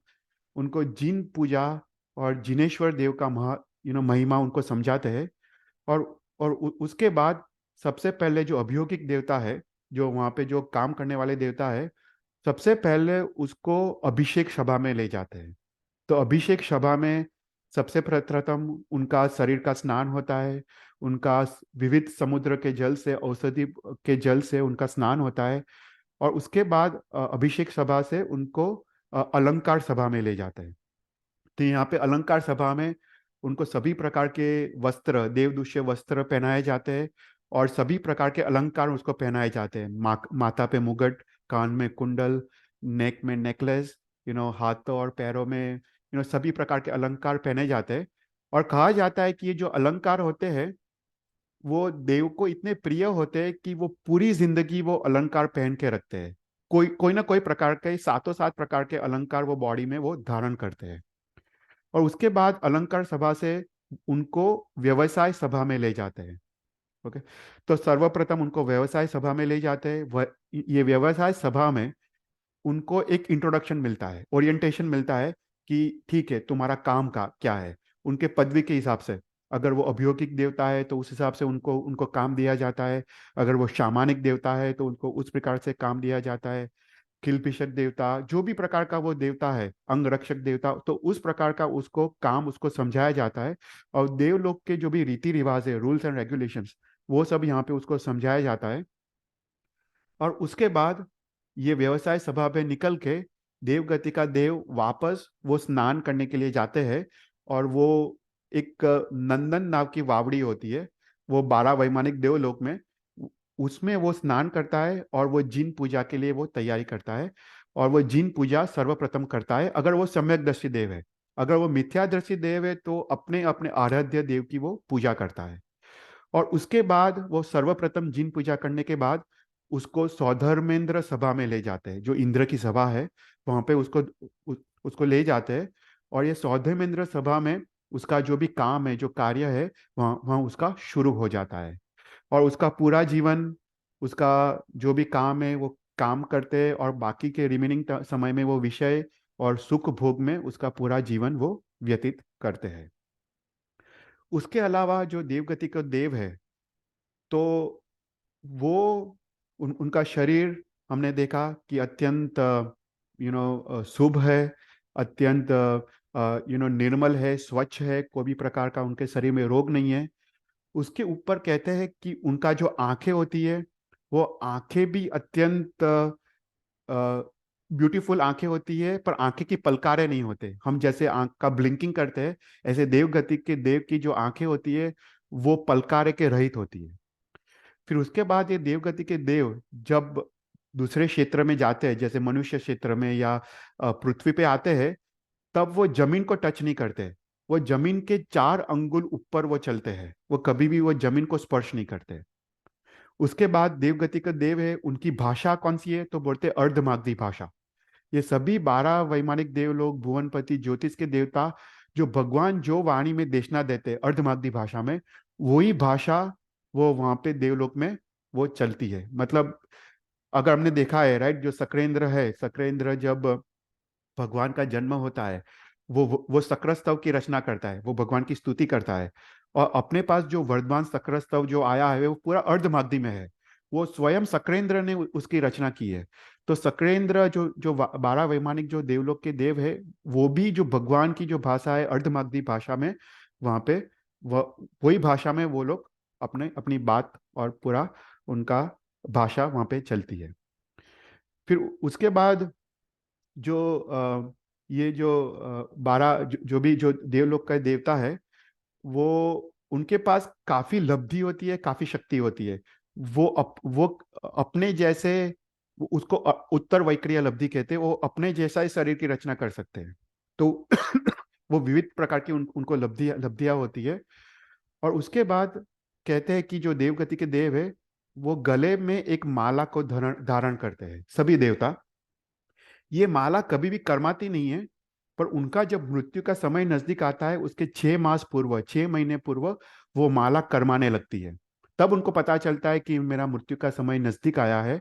उनको जिन पूजा और जिनेश्वर देव का महिमा उनको समझाते हैं। और उसके बाद सबसे पहले जो अभियोगिक देवता है, जो वहाँ पे जो काम करने वाले देवता है, सबसे पहले उसको अभिषेक सभा में ले जाते हैं। तो अभिषेक सभा में सबसे प्रथम उनका शरीर का स्नान होता है, उनका विविध समुद्र के जल से, औषधि के जल से उनका स्नान होता है। और उसके बाद अभिषेक सभा से उनको अलंकार सभा में ले जाते हैं। तो यहाँ पे अलंकार सभा में उनको सभी प्रकार के वस्त्र, देवदूष्य वस्त्र पहनाए जाते हैं, और सभी प्रकार के अलंकार उसको पहनाए जाते हैं। माथा पे मुगट, कान में कुंडल, नेक में नेकलेस, हाथों और पैरों में सभी प्रकार के अलंकार पहने जाते हैं। और कहा जाता है कि ये जो अलंकार होते हैं, वो देव को इतने प्रिय होते हैं कि वो पूरी जिंदगी वो अलंकार पहन के रखते हैं। कोई कोई ना कोई प्रकार के 7 प्रकार के अलंकार वो बॉडी में वो धारण करते हैं। और उसके बाद अलंकार सभा से उनको व्यवसाय सभा में ले जाते हैं। ओके। तो सर्वप्रथम उनको व्यवसाय सभा में ले जाते हैं। ये व्यवसाय सभा में उनको एक इंट्रोडक्शन मिलता है, ओरिएंटेशन मिलता है कि ठीक है, तुम्हारा काम का क्या है। उनके पदवी के हिसाब से, अगर वो अभियोगिक देवता है तो उस हिसाब से उनको उनको काम दिया जाता है। अगर वो शामानिक देवता है तो उनको उस प्रकार से काम दिया जाता है। किलपिशक देवता, जो भी प्रकार का वो देवता है, अंगरक्षक देवता, तो उस प्रकार का उसको काम उसको समझाया जाता है। और देवलोक के जो भी रीति रिवाज है, रूल्स एंड रेगुलेशंस, वो सब यहाँ पे उसको समझाया जाता है। और उसके बाद ये व्यवसाय सभा पे निकल के देवगति का देव वापस वो स्नान करने के लिए जाते हैं। और वो एक नंदन नाव की वावड़ी होती है, वो 12 वैमानिक देवलोक में, उसमें वो स्नान करता है, और वो जिन पूजा के लिए वो तैयारी करता है। और वो जिन पूजा सर्वप्रथम करता है, अगर वो सम्यकदर्शी देव है। अगर वो मिथ्यादर्शी देव है तो अपने अपने आराध्य देव की वो पूजा करता है। और उसके बाद वो सर्वप्रथम जिन पूजा करने के बाद उसको सौधर्मेंद्र सभा में ले जाते हैं, जो इंद्र की सभा है, वहां पे उसको ले जाते हैं। और ये सौधर्मेंद्र सभा में उसका जो भी काम है, जो कार्य है, वहाँ वहाँ उसका शुरू हो जाता है। और उसका पूरा जीवन, उसका जो भी काम है, वो काम करते हैं और बाकी के रिमेनिंग समय में वो विषय और सुख भोग में उसका पूरा जीवन वो व्यतीत करते हैं। उसके अलावा जो देवगति का देव है, तो वो उनका शरीर हमने देखा कि अत्यंत शुभ है, अत्यंत निर्मल है, स्वच्छ है, कोई भी प्रकार का उनके शरीर में रोग नहीं है। उसके ऊपर कहते हैं कि उनका जो आंखें होती है, वो आंखें भी अत्यंत ब्यूटीफुल आंखें होती है, पर आंखें की पलकारे नहीं होते। हम जैसे आंख का ब्लिंकिंग करते हैं, ऐसे देवगति के देव की जो आंखें होती है वो पलकारे के रहित होती है। फिर उसके बाद ये देवगति के देव जब दूसरे क्षेत्र में जाते हैं, जैसे मनुष्य क्षेत्र में या पृथ्वी पे आते हैं, तब वो जमीन को टच नहीं करते। वो जमीन के 4 अंगुल ऊपर वो चलते हैं, वो कभी भी वो जमीन को स्पर्श नहीं करते। उसके बाद देवगति का देव है, उनकी भाषा कौन सी है, तो बोलते हैं अर्धमागधी भाषा। ये सभी 12 वैमानिक देव लोग, भुवनपति ज्योतिष के देवता, जो भगवान जो वाणी में देशना देते हैं अर्धमागधी भाषा में, वही भाषा वो वहां पे देवलोक में वो चलती है। मतलब अगर हमने देखा है, राइट, जो शक्रेंद्र है, शक्रेंद्र जब भगवान का जन्म होता है, वो शक्रस्तव की रचना करता है, वो भगवान की स्तुति करता है। और अपने पास जो वर्धमान शक्रस्तव जो आया है वो पूरा अर्धमागधी में है। वो स्वयं शक्रेंद्र ने उसकी रचना की है। तो शक्रेंद्र जो जो 12 वैमानिक जो देवलोक के देव है, वो भी जो भगवान की जो भाषा है अर्धमागधी भाषा में, वहां पे वही भाषा में वो लोग अपने अपनी बात और पूरा उनका भाषा वहां पे चलती है। फिर उसके बाद जो ये जो 12 जो भी जो देवलोक का देवता है, वो उनके पास काफी लब्धि होती है, काफी शक्ति होती है। वो अपने जैसे, उसको उत्तर वैक्रिय लब्धि कहते हैं, वो अपने जैसा ही शरीर की रचना कर सकते हैं। तो वो विविध प्रकार की उनको लब्धियां होती है। और उसके बाद कहते हैं कि जो देवगति के देव है, वो गले में एक माला को धारण धारण करते हैं, सभी देवता। ये माला कभी भी कर्माती नहीं है, पर उनका जब मृत्यु का समय नजदीक आता है, उसके 6 मास पूर्व, 6 महीने पूर्व वो माला कर्माने लगती है। तब उनको पता चलता है कि मेरा मृत्यु का समय नजदीक आया है।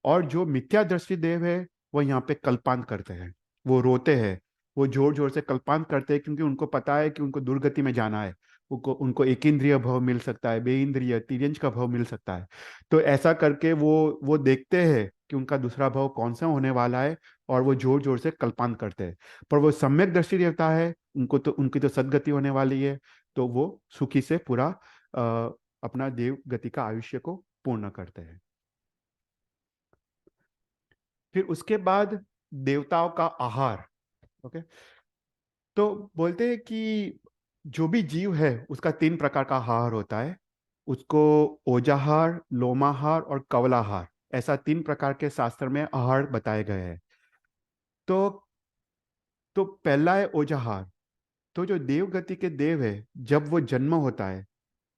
और जो मिथ्या दृष्टि देव है, वो यहाँ पे कल्पांत करते हैं, वो रोते हैं, वो जोर जोर से कल्पांत करते हैं, क्योंकि उनको पता है कि उनको दुर्गति में जाना है। उनको उनको एक इंद्रिय भव मिल सकता है, बे इंद्रिय तिर्यंज का भव मिल सकता है। तो ऐसा करके वो देखते हैं कि उनका दूसरा भव कौन सा होने वाला है, और वो जोर जोर से कल्पांत करते हैं। पर वो सम्यक दृष्टि देवता है, उनकी तो सदगति होने वाली है। तो वो सुखी से पूरा अपना देव गति का आयुष्य को पूर्ण करते हैं। फिर उसके बाद देवताओं का आहार। ओके, तो बोलते हैं कि जो भी जीव है उसका 3 प्रकार का आहार होता है। उसको ओजाहार, लोमाहार और कवलाहार, ऐसा 3 प्रकार के शास्त्र में आहार बताए गए हैं। तो पहला है ओजाहार। तो जो देव गति के देव है, जब वो जन्म होता है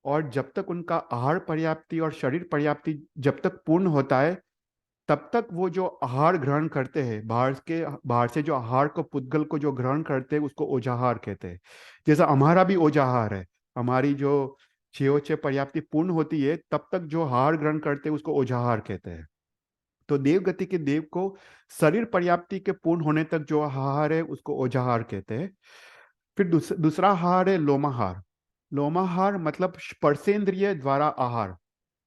और जब तक उनका आहार पर्याप्ति और शरीर पर्याप्ति जब तक पूर्ण होता है, तब तक वो जो आहार ग्रहण करते हैं, बाहर से जो आहार को पुद्गल को जो ग्रहण करते हैं, उसको ओजाहार कहते हैं। जैसा हमारा भी ओजाहार है, हमारी जो 6 पर्याप्ति पूर्ण होती है, तब तक जो आहार ग्रहण करते हैं उसको ओजाहार कहते हैं। तो देव गति के देव को शरीर पर्याप्ति के पूर्ण होने तक जो आहार है उसको ओजाहार कहते हैं। फिर दूसरा आहार है लोमाहार। लोमाहार मतलब स्पर्शेंद्रिय द्वारा आहार।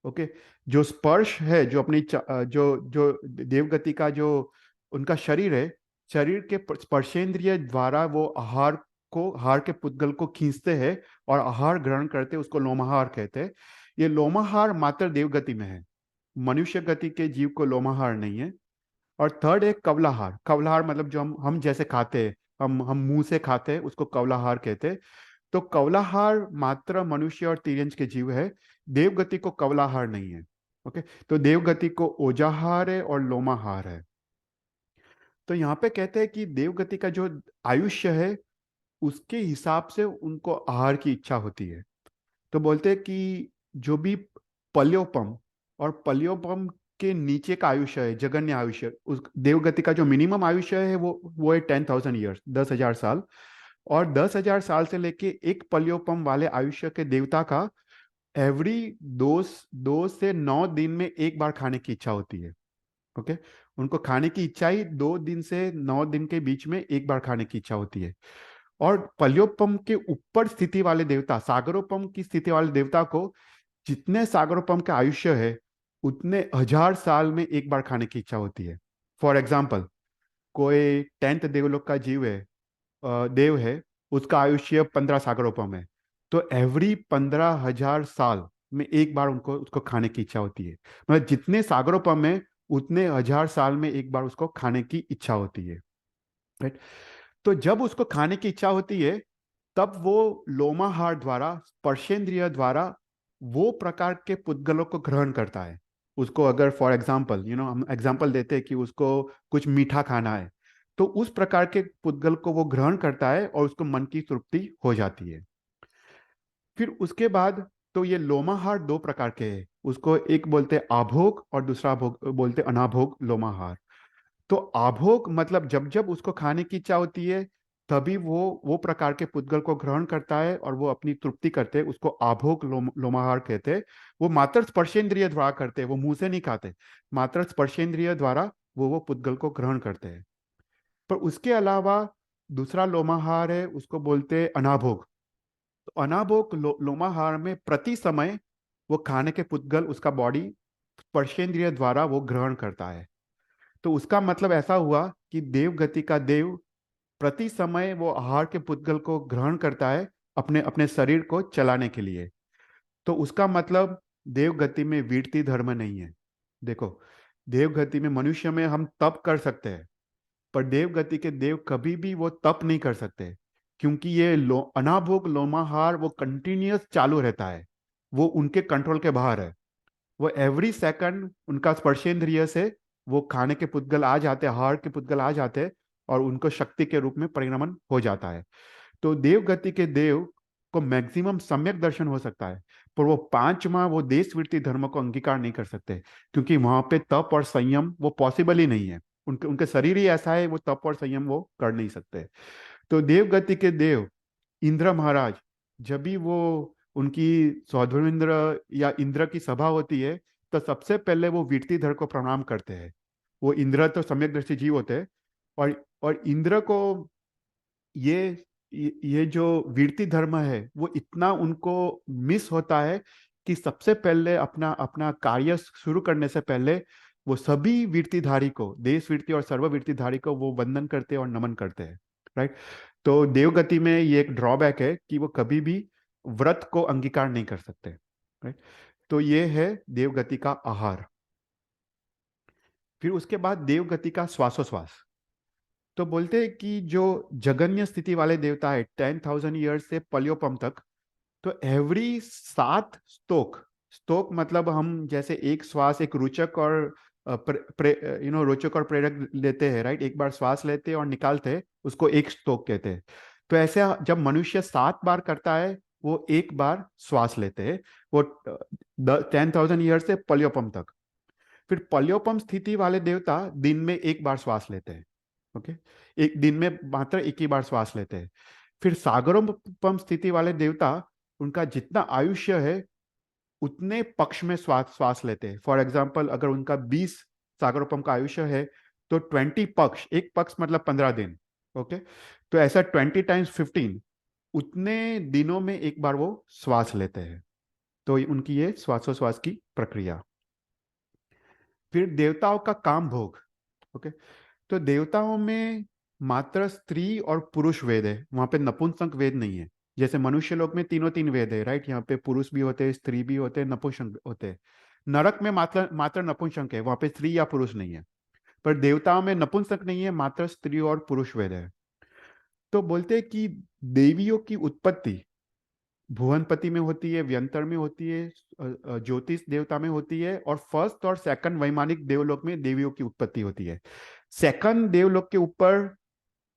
ओके, जो स्पर्श है, जो अपनी जो जो देवगति का जो उनका शरीर है, शरीर के स्पर्शेंद्रिय द्वारा वो आहार के पुद्गल को खींचते हैं और आहार ग्रहण करते हैं, उसको लोमाहार कहते हैं। ये लोमाहार मात्र देवगति में है, मनुष्य गति के जीव को लोमाहार नहीं है। और थर्ड है कवलाहार। कवलाहार मतलब जो हम जैसे खाते हैं, हम मुंह से खाते हैं, उसको कवलाहार कहते हैं। तो कवलाहार मात्र मनुष्य और तिर्यंज के जीव है, देवगति को कवलाहार नहीं है। ओके, तो देवगति को ओजाहार है और लोमाहार है। तो यहाँ पे कहते हैं कि देवगति का जो आयुष्य है, उसके हिसाब से उनको आहार की इच्छा होती है। तो बोलते हैं कि जो भी पल्योपम और पल्योपम के नीचे का आयुष्य है, जगन्य आयुष्य, उस देवगति का जो मिनिमम आयुष्य है वो है 10,000 ईयर्स, 10,000 साल। और 10,000 साल से लेके एक पल्योपम वाले आयुष्य के देवता का एवरी 2 से 9 दिन में एक बार खाने की इच्छा होती है। ओके, उनको खाने की इच्छा ही 2 दिन से 9 दिन के बीच में एक बार खाने की इच्छा होती है। और पल्योपम के ऊपर स्थिति वाले देवता, सागरोपम की स्थिति वाले देवता को जितने सागरोपम का आयुष्य है उतने 1000 साल में एक बार खाने की इच्छा होती है। फॉर एग्जाम्पल, कोई 10th देवलोक का जीव है, देव है, उसका आयुष्य 15 सागरोपम है, तो एवरी 15,000 साल में एक बार उनको उसको खाने की इच्छा होती है। मतलब जितने सागरोपम है उतने 1000 साल में एक बार उसको खाने की इच्छा होती है, राइट। तो जब उसको खाने की इच्छा होती है तब वो लोमाहार द्वारा, स्पर्शेंद्रिय द्वारा वो प्रकार के पुद्गलों को ग्रहण करता है। उसको अगर फॉर एग्जाम्पल हम एग्जाम्पल देते हैं कि उसको कुछ मीठा खाना है, तो उस प्रकार के पुद्गल को वो ग्रहण करता है और उसको मन की तृप्ति हो जाती है। फिर उसके बाद तो ये लोमाहार 2 प्रकार के हैं, उसको एक बोलते हैं आभोग और दूसरा भोग बोलते हैं अनाभोग लोमाहार। तो आभोग मतलब जब जब उसको खाने की इच्छा होती है तभी वो प्रकार के पुद्गल को ग्रहण करता है और वो अपनी तृप्ति करते हैं, उसको आभोग लोमाहार कहते हैं। वो मात्र स्पर्शेंद्रिय द्वारा करते हैं, वो मुंह से नहीं खाते, मात्र स्पर्शेंद्रिय द्वारा वो पुद्गल को ग्रहण करते हैं। पर उसके अलावा दूसरा लोमाहार है, उसको बोलते हैं अनाभोग। तो अनाभोग लोमाहार में प्रति समय वो खाने के पुद्गल उसका बॉडी स्पर्शेंद्रिय द्वारा वो ग्रहण करता है। तो उसका मतलब ऐसा हुआ कि देव गति का देव प्रति समय वो आहार के पुद्गल को ग्रहण करता है अपने अपने शरीर को चलाने के लिए। तो उसका मतलब देव गति में वीरति धर्म नहीं है। देखो, देव गति में मनुष्य में हम तप कर सकते हैं, पर देव गति के देव कभी भी वो तप नहीं कर सकते, क्योंकि ये अनाभोग लोमाहार वो कंटिन्यूअस चालू रहता है, वो उनके कंट्रोल के बाहर है। वो एवरी सेकंड उनका स्पर्शेंद्रिय से वो खाने के पुद्गल आ जाते, आहार के पुद्गल आ जाते और उनको शक्ति के रूप में परिणमन हो जाता है। तो देव गति के देव को मैक्सिमम सम्यक दर्शन हो सकता है, पर वो पांचवा वो देश वृत्ति धर्म को अंगीकार नहीं कर सकते, क्योंकि वहां पे तप और संयम वो पॉसिबल ही नहीं है। उनके उनके शरीर ही ऐसा है, वो तप और संयम वो कर नहीं सकते। तो देव गति के देव इंद्र महाराज, जब भी वो उनकी सौधर्मेंद्र या इंद्र की सभा होती है तो सबसे पहले वो वीरतीधर को प्रणाम करते हैं। वो इंद्र तो सम्यकदर्शी जीव होते हैं, और इंद्र को ये ये जो वीरती धर्म है वो इतना उनको मिस होता है कि सबसे पहले अपना अपना कार्य शुरू करने से पहले वो सभी वीरतीधारी को, देश वीरती और सर्व वीरतीधारी को वो वंदन करते हैं और नमन करते हैं, राइट। तो देवगति में ये एक ड्रॉबैक है कि वो कभी भी व्रत को अंगीकार नहीं कर सकते, राइट। तो ये है देवगति का आहार। फिर उसके बाद देवगति का श्वासोश्वास। तो बोलते हैं कि जो जगन्य स्थिति वाले देवता है 10,000 ईयर्स से पलियोपम तक, तो एवरी 7 स्तोक, स्तोक मतलब हम जैसे एक श्वास एक रुचक और रोचक और प्रेरक लेते हैं, राइट। एक बार श्वास लेते हैं और निकालते हैं, उसको एक स्तोक कहते हैं। तो ऐसे जब मनुष्य 7 बार करता है वो एक बार श्वास लेते हैं, वो 10,000 ईयर्स से पलियोपम तक। फिर पलियोपम स्थिति वाले देवता दिन में एक बार श्वास लेते हैं, ओके, एक दिन में मात्र एक ही बार श्वास लेते हैं। फिर सागरोपम स्थिति वाले देवता, उनका जितना आयुष्य है उतने पक्ष में श्वास श्वास लेते हैं। फॉर एग्जाम्पल, अगर उनका 20 सागरोपम का आयुष्य है तो 20 पक्ष, एक पक्ष मतलब 15 दिन, ओके। तो ऐसा 20 × 15 उतने दिनों में एक बार वो श्वास लेते हैं। तो उनकी ये श्वासोश्वास की प्रक्रिया। फिर देवताओं का काम भोग, ओके। तो देवताओं में मात्र स्त्री और पुरुष वेद है, वहां पे नपुंसक वेद नहीं है। जैसे मनुष्य लोक में तीनों तीन वेद है, राइट। यहाँ पे पुरुष भी होते हैं, स्त्री भी होते हैं, नपुंसक होते हैं। नरक में मात्र मात्र नपुंसक है, वहां पे स्त्री या पुरुष नहीं है। पर देवताओं में नपुंसक नहीं है, मात्र स्त्री और पुरुष वेद है। तो बोलते हैं कि देवियों की उत्पत्ति भुवनपति में होती है, व्यंतर में होती है, ज्योतिष देवता में होती है, और फर्स्ट और सेकंड वैमानिक देवलोक में देवियों की उत्पत्ति होती है। सेकंड देवलोक के ऊपर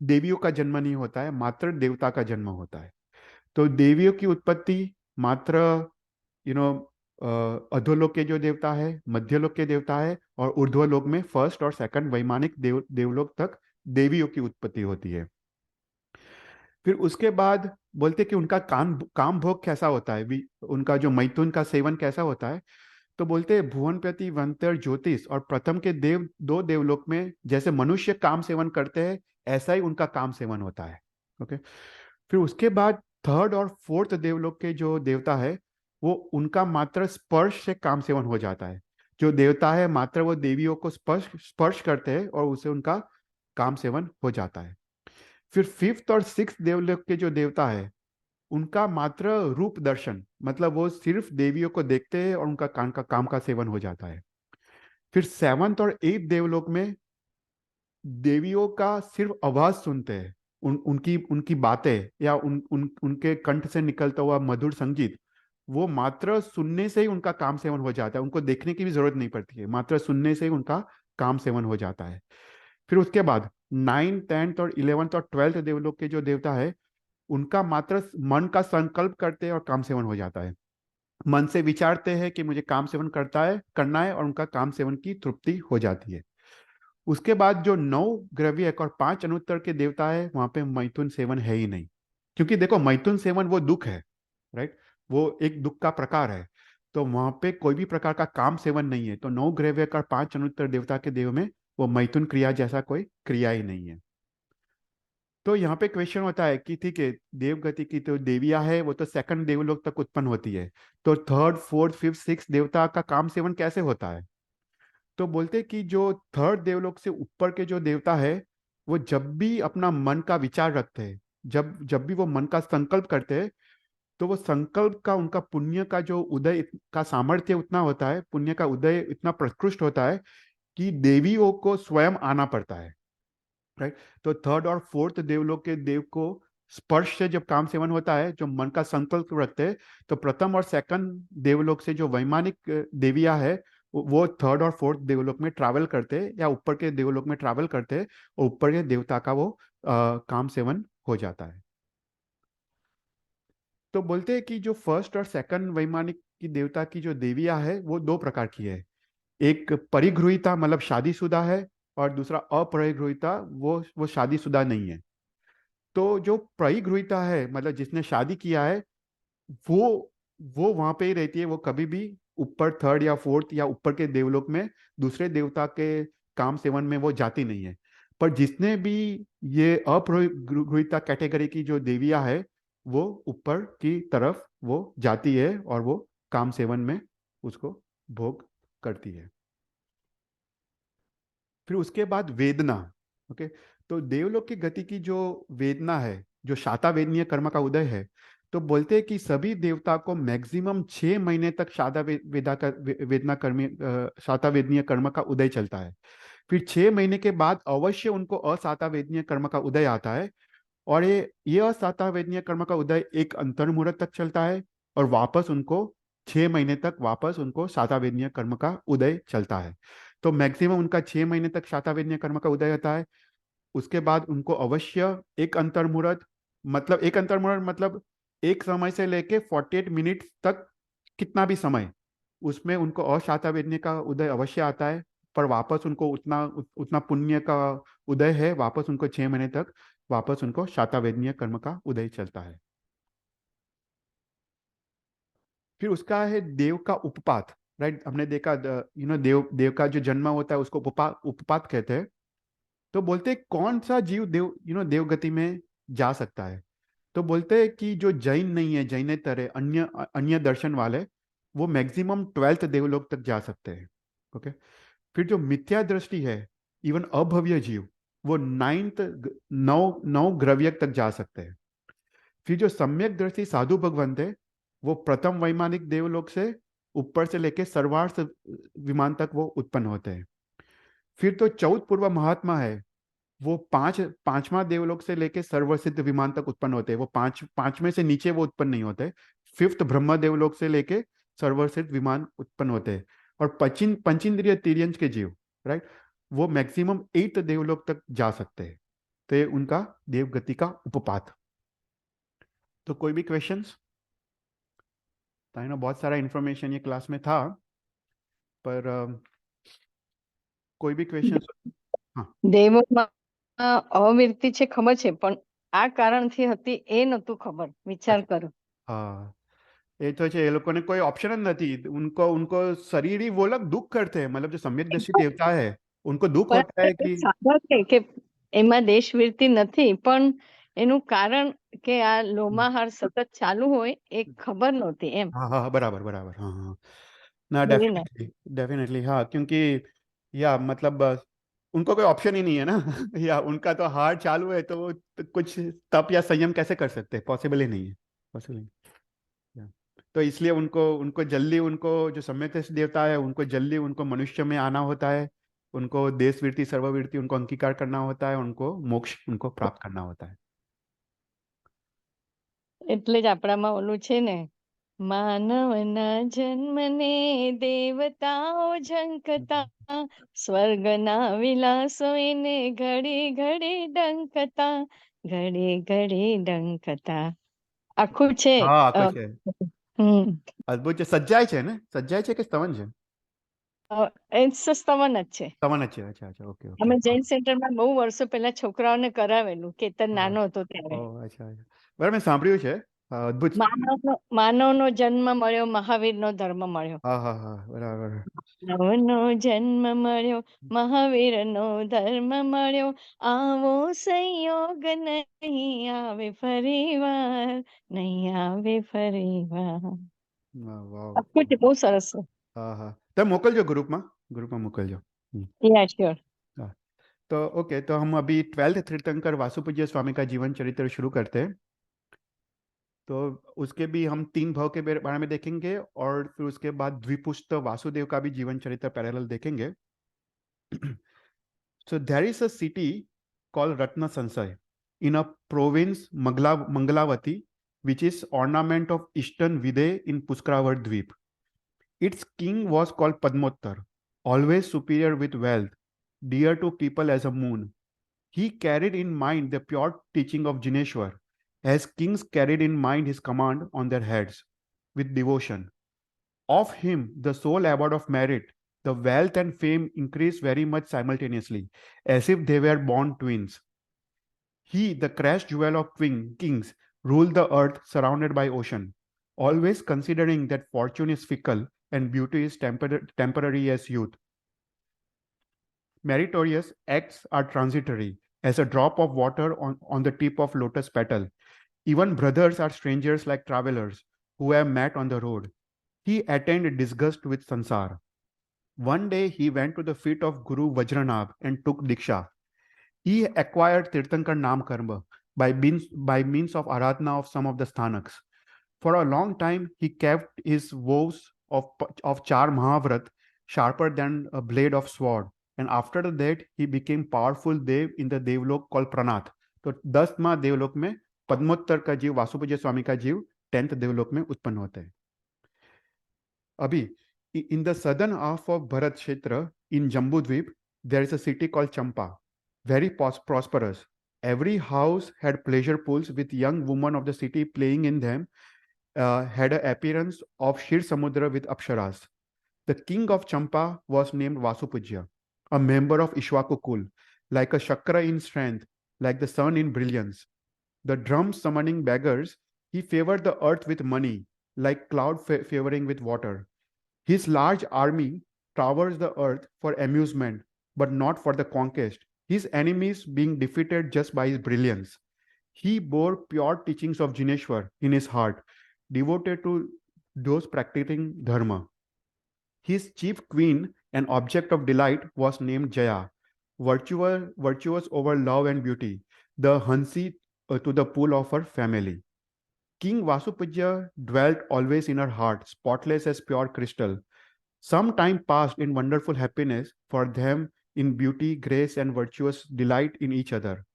देवियों का जन्म नहीं होता है, मात्र देवता का जन्म होता है। तो देवियों की उत्पत्ति मात्र यू नो अधोलोक के जो देवता है, मध्यलोक के देवता है, और ऊर्ध्वलोक में फर्स्ट और सेकंड वैमानिक देवलोक तक देवियों की उत्पत्ति होती है। फिर उसके बाद बोलते कि उनका काम काम भोग कैसा होता है, उनका जो मैथुन का सेवन कैसा होता है। तो बोलते हैं भुवनपति, वंतर, ज्योतिष और प्रथम के देव दो देवलोक में जैसे मनुष्य काम सेवन करते हैं ऐसा ही उनका काम सेवन होता है। ओके। फिर उसके बाद थर्ड और फोर्थ देवलोक के जो देवता है वो उनका मात्र स्पर्श से काम सेवन हो जाता है। जो देवता है मात्र वो देवियों को स्पर्श स्पर्श करते हैं और उसे उनका काम सेवन हो जाता है। फिर फिफ्थ और सिक्स्थ देवलोक के जो देवता है उनका मात्र रूप दर्शन, मतलब वो सिर्फ देवियों को देखते हैं और उनका काम का सेवन हो जाता है। फिर सेवंथ और एट्थ देवलोक में देवियों का सिर्फ आवाज सुनते हैं, उनकी उनकी बातें या उनके कंठ से निकलता हुआ मधुर संगीत, वो मात्र सुनने से ही उनका काम सेवन हो जाता है। उनको देखने की भी जरूरत नहीं पड़ती है, मात्र सुनने से ही उनका काम सेवन हो जाता है। फिर उसके बाद 9th 10th और 11th और 12th देवलोक के जो देवता है उनका मात्र मन का संकल्प करते हैं और काम सेवन हो जाता है। मन से विचारते हैं कि मुझे काम सेवन करना है और उनका काम सेवन की तृप्ति हो जाती है। उसके बाद जो 9 ग्रव्यक और 5 अनुत्तर के देवता है वहां पे मैथुन सेवन है ही नहीं, क्योंकि देखो मैथुन सेवन वो दुख है, राइट, वो एक दुख का प्रकार है। तो वहां पे कोई भी प्रकार का काम सेवन नहीं है, तो 9 ग्रव्यक और 5 अनुत्तर देवता के देव में वो मैथुन क्रिया जैसा कोई क्रिया ही नहीं है। तो यहाँ पे क्वेश्चन होता है कि ठीक है, देवगति की तो देविया है वो तो सेकंड देवलोक तक उत्पन्न होती है, तो थर्ड फोर्थ फिफ्थ सिक्स देवता का काम सेवन कैसे होता है? तो बोलते कि जो थर्ड देवलोक से ऊपर के जो देवता है वो जब भी अपना मन का विचार रखते हैं, जब जब भी वो मन का संकल्प करते हैं, तो वो संकल्प का उनका पुण्य का जो उदय का सामर्थ्य उतना होता है, पुण्य का उदय इतना प्रकृष्ट होता है कि देवियों को स्वयं आना पड़ता है, राइट। तो थर्ड और फोर्थ देवलोक के देव को स्पर्श से जब काम सेवन होता है, जो मन का संकल्प रखते हैं, तो प्रथम और सेकंड देवलोक से जो वैमानिक देवियां है वो थर्ड और फोर्थ देवलोक में ट्रैवल करते हैं या ऊपर के देवलोक में ट्रैवल करते हैं और ऊपर के देवता का वो काम सेवन हो जाता है। तो बोलते हैं कि जो फर्स्ट और सेकंड वैमानिक की देवता की जो देवियां है वो दो प्रकार की है। एक परिगृहिता मतलब शादीशुदा है, और दूसरा अपरिगृहिता, वो शादीशुदा नहीं है। तो जो परिगृहिता है मतलब जिसने शादी किया है वो वो वहां पे ही रहती है, वो कभी भी ऊपर थर्ड या फोर्थ या ऊपर के देवलोक में दूसरे देवता के काम सेवन में वो जाती नहीं है। पर जिसने भी ये अपरिगृहिता कैटेगरी की जो देवियां है वो ऊपर की तरफ वो जाती है और वो काम सेवन में उसको भोग करती है। फिर उसके बाद वेदना। ओके। तो देवलोक की गति की जो वेदना है, जो शाता वेदनीय कर्म का उदय है, तो बोलते हैं कि सभी देवता को मैक्सिमम 6 महीने तक वेदना कर्मी शाता वेदनीय कर्म का उदय चलता है। फिर 6 महीने के बाद अवश्य उनको असाता वेदनीय कर्म का उदय आता है, और ये असाता वेदनीय कर्म का उदय एक अंतर्मुहूर्त तक चलता है, और वापस उनको 6 महीने तक वापस उनको शातावेदनीय कर्म का उदय चलता है। तो मैक्सिमम उनका 6 महीने तक शातावेदनीय कर्म का उदय होता है। उसके बाद उनको अवश्य एक अंतर्मुहूर्त, मतलब एक अंतर्मुहूर्त मतलब एक समय से लेके 48 मिनट तक, कितना भी समय, उसमें उनको अशातावेदनीय का उदय अवश्य आता है। पर वापस उनको उतना पुण्य का उदय है, वापस उनको 6 महीने तक वापस उनको शातावेदनीय कर्म का उदय चलता है। फिर उसका है देव का उपपात, राइट। हमने देखा देव देव का जो जन्म होता है उसको उपपात कहते हैं। तो बोलते हैं कौन सा जीव देव देवगति में जा सकता है? तो बोलते हैं कि जो जैन नहीं है, जैनेतर है, अन्य अन्य दर्शन वाले, वो मैक्सिमम 12th देवलोक तक जा सकते हैं। ओके। फिर जो मिथ्या दृष्टि है, इवन अभव्य जीव, वो 9th नौ नौ ग्रव्यक तक जा सकते हैं। फिर जो सम्यक दृष्टि साधु भगवंत है वो प्रथम वैमानिक देवलोक से ऊपर से लेके सर्वार्थ विमान तक वो उत्पन्न होते हैं। फिर तो चौथ पूर्व महात्मा है, वो पांचवा देवलोक से लेके सर्वसिद्ध विमान तक उत्पन्न होते हैं। वो पांच में से नीचे वो उत्पन्न नहीं होते। फिफ्थ ब्रह्म देवलोक से लेके सर्वसिद्ध विमान उत्पन्न होते हैं। और पंचेंद्रिय तिर्यंच के जीव, राइट, वो मैक्सिमम 8th देवलोक तक जा सकते हैं। तो ये उनका देवगति का उपपात। तो कोई भी क्वेश्चंस? बहुत सारा इंफॉर्मेशन ये क्लास में था, पर कोई भी क्वेश्चन? हाँ દેવોમાં અવિરતિ છે ખબર છે પણ આ કારણથી હતી એ નતું ખબર વિચાર अच्छा, કરો हाँ એ તો છે, એ લોકોને કોઈ ઓપ્શન જ નથી. उनको उनको शरीर ही वो लोग दुख करते हैं, मतलब जो सम्यकदर्शी देवता है उनको दुख પણ होता है એ कि સાદા છે કે એમાં દેશવીરતી નથી, પણ એનું કારણ કે આ લોમાહાર સતત ચાલુ હોય એ ખબર નહોતી એમ हाँ हाँ हाँ, बराबर बराबर, हाँ हाँ ना, બોલીને. डेफिनेटली डेफिनेटली, हाँ, क्योंकि या मतलब उनको कोई ऑप्शन ही नहीं है ना या उनका तो हार चालू है, तो वो तो कुछ तप या संयम कैसे कर सकते हैं, पॉसिबल ही नहीं है, पॉसिबल नहीं। या, तो इसलिए उनको उनको जल्दी, उनको जो सम्यक देवता है उनको जल्दी उनको मनुष्य में आना होता है, उनको देशवीरती सर्ववीरती उनको अंगीकार करना होता है, उनको मोक्ष उनको प्राप्त करना होता है। એટલે જ આપણામાં ઓલું છે ને, માનવના જન્મને દેવતાઓ ઝંકતા, સ્વર્ગના વિલાસો એને ઘડી ઘડી ડંકતા, ઘડી ઘડી ડંકતા. આખું છે. हाँ आखो છે હમ અદ્ભુત છે, સજ્જાય છે ને, સજ્જાય છે કે સ્તવન છે? એ સ્તવન જ છે. સ્તવન જ છે, અચ્છા અચ્છા, ઓકે ઓકે, અમે જૈન સેન્ટરમાં બહુ વર્ષો પહેલા છોકરાઓને કરાવેલું, કેતન હા નાનો હતો ત્યારે. ઓ અચ્છા અચ્છા, બરાબર, મેં સાંભળ્યું છે, અદ્ભુત. માનવનો જન્મ મળ્યો, મહાવીરનો ધર્મ મળ્યો. હા હા હા, બરાબર. માનવનો જન્મ મળ્યો, મહાવીરનો ધર્મ મળ્યો, આવો સંયોગ નહીં આવે ફરીવાર, નહીં આવે ફરીવાર. વાવ, આખું છે, બહુ સરસ છે. હા હા, તમે મોકલજો ગ્રુપમાં, ગ્રુપમાં મોકલજો. યા શ્યોર. हाँ, तो ओके, तो हम अभी 12th तीर्थंकर वासुपूज्य स्वामी का जीवन चरित्र शुरू करते हैं। तो उसके भी हम 3 भाव के बारे में देखेंगे, और फिर उसके बाद द्विपुष्ट वासुदेव का भी जीवन चरित्र पैरेलल देखेंगे। So there is a city called Ratna Sansay in a province Mangalavati, which is ornament of eastern Videh in Pushkaravar Dweep. Its king was called Padmottar, always superior with wealth, dear to people as a moon. He carried in mind the pure teaching of Jineshwar, as kings carried in mind his command on their heads, with devotion. Of him, the sole abode of merit, the wealth and fame increased very much simultaneously, as if they were born twins. He, the crest jewel of kings, ruled the earth surrounded by ocean, always considering that fortune is fickle and beauty is temporary as youth. Meritorious acts are transitory, as a drop of water on the tip of lotus petal. Even brothers are strangers like travelers who have met on the road. He attained disgust with sansar. One day he went to the feet of Guru Vajranabh and took Diksha. He acquired Tirthankar Nam Karma by means of aradhana of some of the sthanaks. For a long time, he kept his vows of Char Mahavrat sharper than a blade of sword. And after that, he became powerful Dev in the Devlok called Pranath. तो 10वां देवलोक में पद्मोत्तर का जीव, वासुपूज्य स्वामी का जीव 10th देवलोक में उत्पन्न होता है। अभी in the southern half of Bharat Kshetra in Jambudvip, there is a city called Champa, very prosperous. Every house had pleasure pools with young women of the city playing in them, had an appearance of Shir Samudra with Apsharas. The king of Champa was named Vasupujya, a member of Ishwaku Kul, like a Shakra in strength, like the sun in brilliance. The drum summoning beggars, he favored the earth with money, like cloud favoring with water. His large army traversed the earth for amusement, but not for the conquest, his enemies being defeated just by his brilliance. He bore pure teachings of Jineshwar in his heart, devoted to those practicing dharma. His chief queen and object of delight was named Jaya, virtuous over love and beauty, the Hansi to the pool of her family. King Vasupujya dwelt always in her heart, spotless as pure crystal. Some time passed in wonderful happiness for them in beauty, grace, and virtuous delight in each other.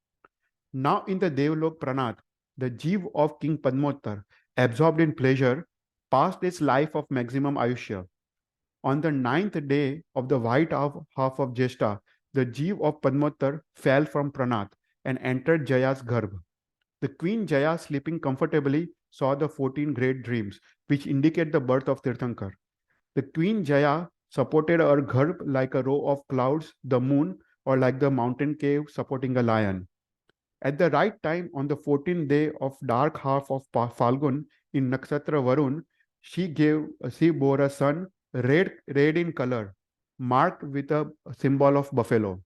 Now in the Devlok Pranath, the Jeev of King Padmottar, absorbed in pleasure, passed its life of maximum Ayushya. On the 9th day of the white half of Jeshta, the Jeev of Padmottar fell from Pranath and entered Jaya's garbh. The Queen Jaya, sleeping comfortably, saw the 14 great dreams, which indicate the birth of Tirthankar. The Queen Jaya supported her garbh like a row of clouds, the moon, or like the mountain cave supporting a lion. At the right time, on the 14th day of dark half of Falgun in Nakshatra Varun, She bore a son, red in color, marked with a symbol of buffalo.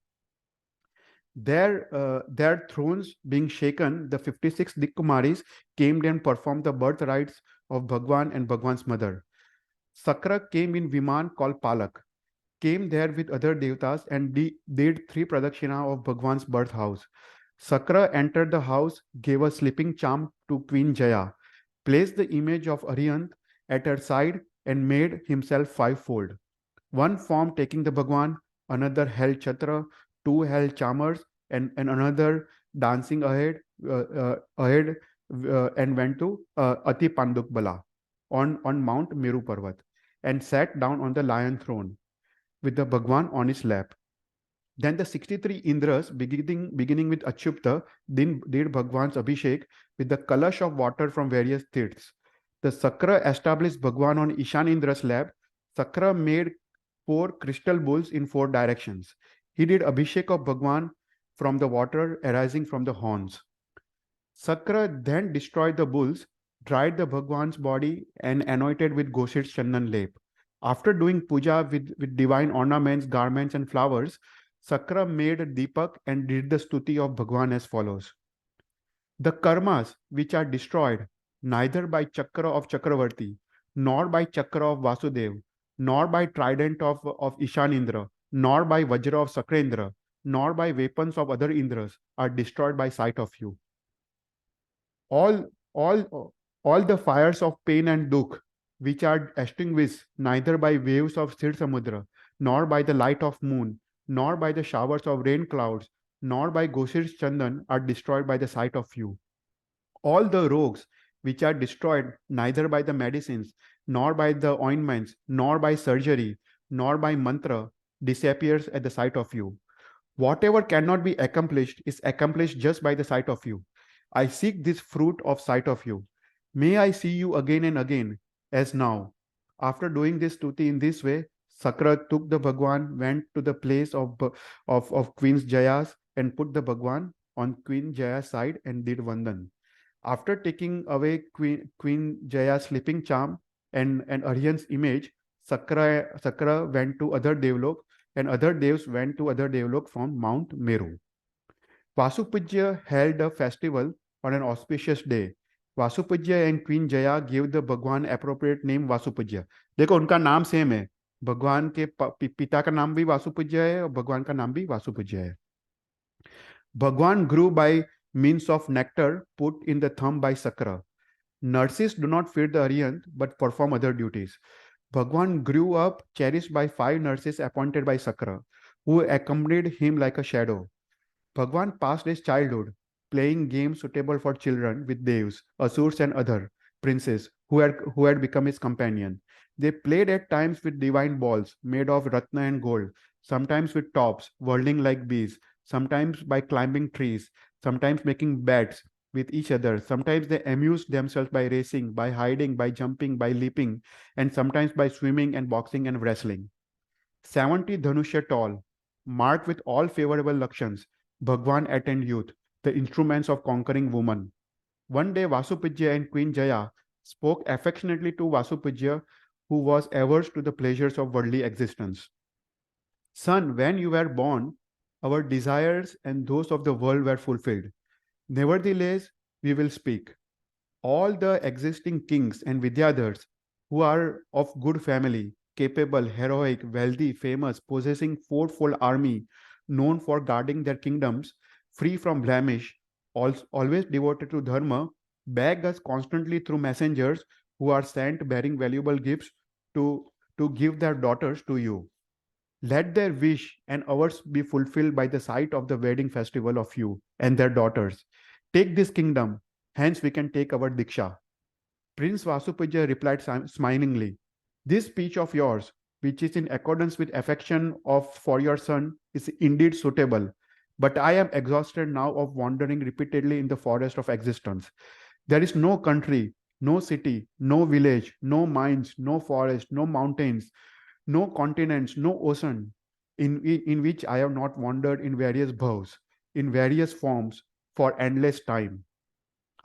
Their thrones being shaken, the 56 Dikkumaris came and performed the birth rites of Bhagwan and Bhagwan's mother. Sakra came in Viman called Palak, came there with other devtas and did 3 pradakshina of Bhagwan's birth house. Sakra entered the house, gave a sleeping charm to Queen Jaya, placed the image of Arihant at her side and made himself fivefold. One form taking the Bhagwan, another held Chatra, 2 held Chamars, and another dancing ahead and went to Ati Panduk Bala on Mount Meru Parvat and sat down on the lion throne with the Bhagwan on his lap. Then the 63 Indras, beginning with Achyupta, did Bhagwan's Abhishek with the kalash of water from various tirths. The Sakra established Bhagwan on Ishan Indra's lap. Sakra made 4 crystal bulls in 4 directions. He did Abhishek of Bhagwan from the water arising from the horns. Sakra then destroyed the bulls, dried the Bhagwan's body, and anointed with Goshit's Chandan lep. After doing puja with divine ornaments, garments, and flowers, Sakra made a Deepak and did the stuti of Bhagwan as follows. The karmas which are destroyed neither by Chakra of Chakravarti, nor by Chakra of Vasudev, nor by trident of Ishan Indra, nor by Vajra of Sakrendra, nor by weapons of other Indras are destroyed by sight of you. All the fires of pain and dukh, which are extinguished neither by waves of Sir Samudra, nor by the light of moon, nor by the showers of rain clouds, nor by Goshir's Chandan, are destroyed by the sight of you. All the rogues which are destroyed neither by the medicines, nor by the ointments, nor by surgery, nor by mantra, disappears at the sight of you. Whatever cannot be accomplished is accomplished just by the sight of you. I seek this fruit of sight of you. May I see you again and again, as now. After doing this stuti in this way, Sakra took the Bhagwan, went to the place of Queen Jaya's and put the Bhagwan on Queen Jaya's side and did Vandan. After taking away Queen Jaya's sleeping charm and Aryan's image, Sakra went to other Devlok and other Devs went to other Devlok from Mount Meru. Vasupujya held a festival on an auspicious day. Vasupujya and Queen Jaya gave the Bhagwan appropriate name Vasupujya. देखो उनका नाम same है, भगवान के पिता का नाम भी वासुपूज्य है और भगवान का नाम भी वासुपूज्य है. Bhagwan grew by means of nectar put in the thumb by Sakra. Nurses do not feed the Arihant but perform other duties. Bhagwan grew up cherished by 5 nurses appointed by Sakra, who accompanied him like a shadow. Bhagwan passed his childhood playing games suitable for children with devs, asurs, and other princes who had become his companion. They played at times with divine balls made of ratna and gold, sometimes with tops whirling like bees, sometimes by climbing trees, sometimes making bets with each other. Sometimes they amused themselves by racing, by hiding, by jumping, by leaping, and sometimes by swimming and boxing and wrestling. 70 Dhanusha tall, marked with all favorable lakshans, Bhagwan attained youth, the instruments of conquering woman. One day Vasupujya and Queen Jaya spoke affectionately to Vasupujya, who was averse to the pleasures of worldly existence. Son, when you were born, our desires and those of the world were fulfilled. Nevertheless, we will speak. All the existing kings and Vidyadhars who are of good family, capable, heroic, wealthy, famous, possessing 4-fold army, known for guarding their kingdoms, free from blemish, always devoted to dharma, beg us constantly through messengers who are sent bearing valuable gifts to give their daughters to you. Let their wish and ours be fulfilled by the sight of the wedding festival of you and their daughters. Take this kingdom, hence we can take our Diksha. Prince Vasupujya replied smilingly, this speech of yours, which is in accordance with affection for your son, is indeed suitable. But I am exhausted now of wandering repeatedly in the forest of existence. There is no country, no city, no village, no mines, no forest, no mountains, no continents, no ocean, in which I have not wandered in various bhavs, in various forms, for endless time.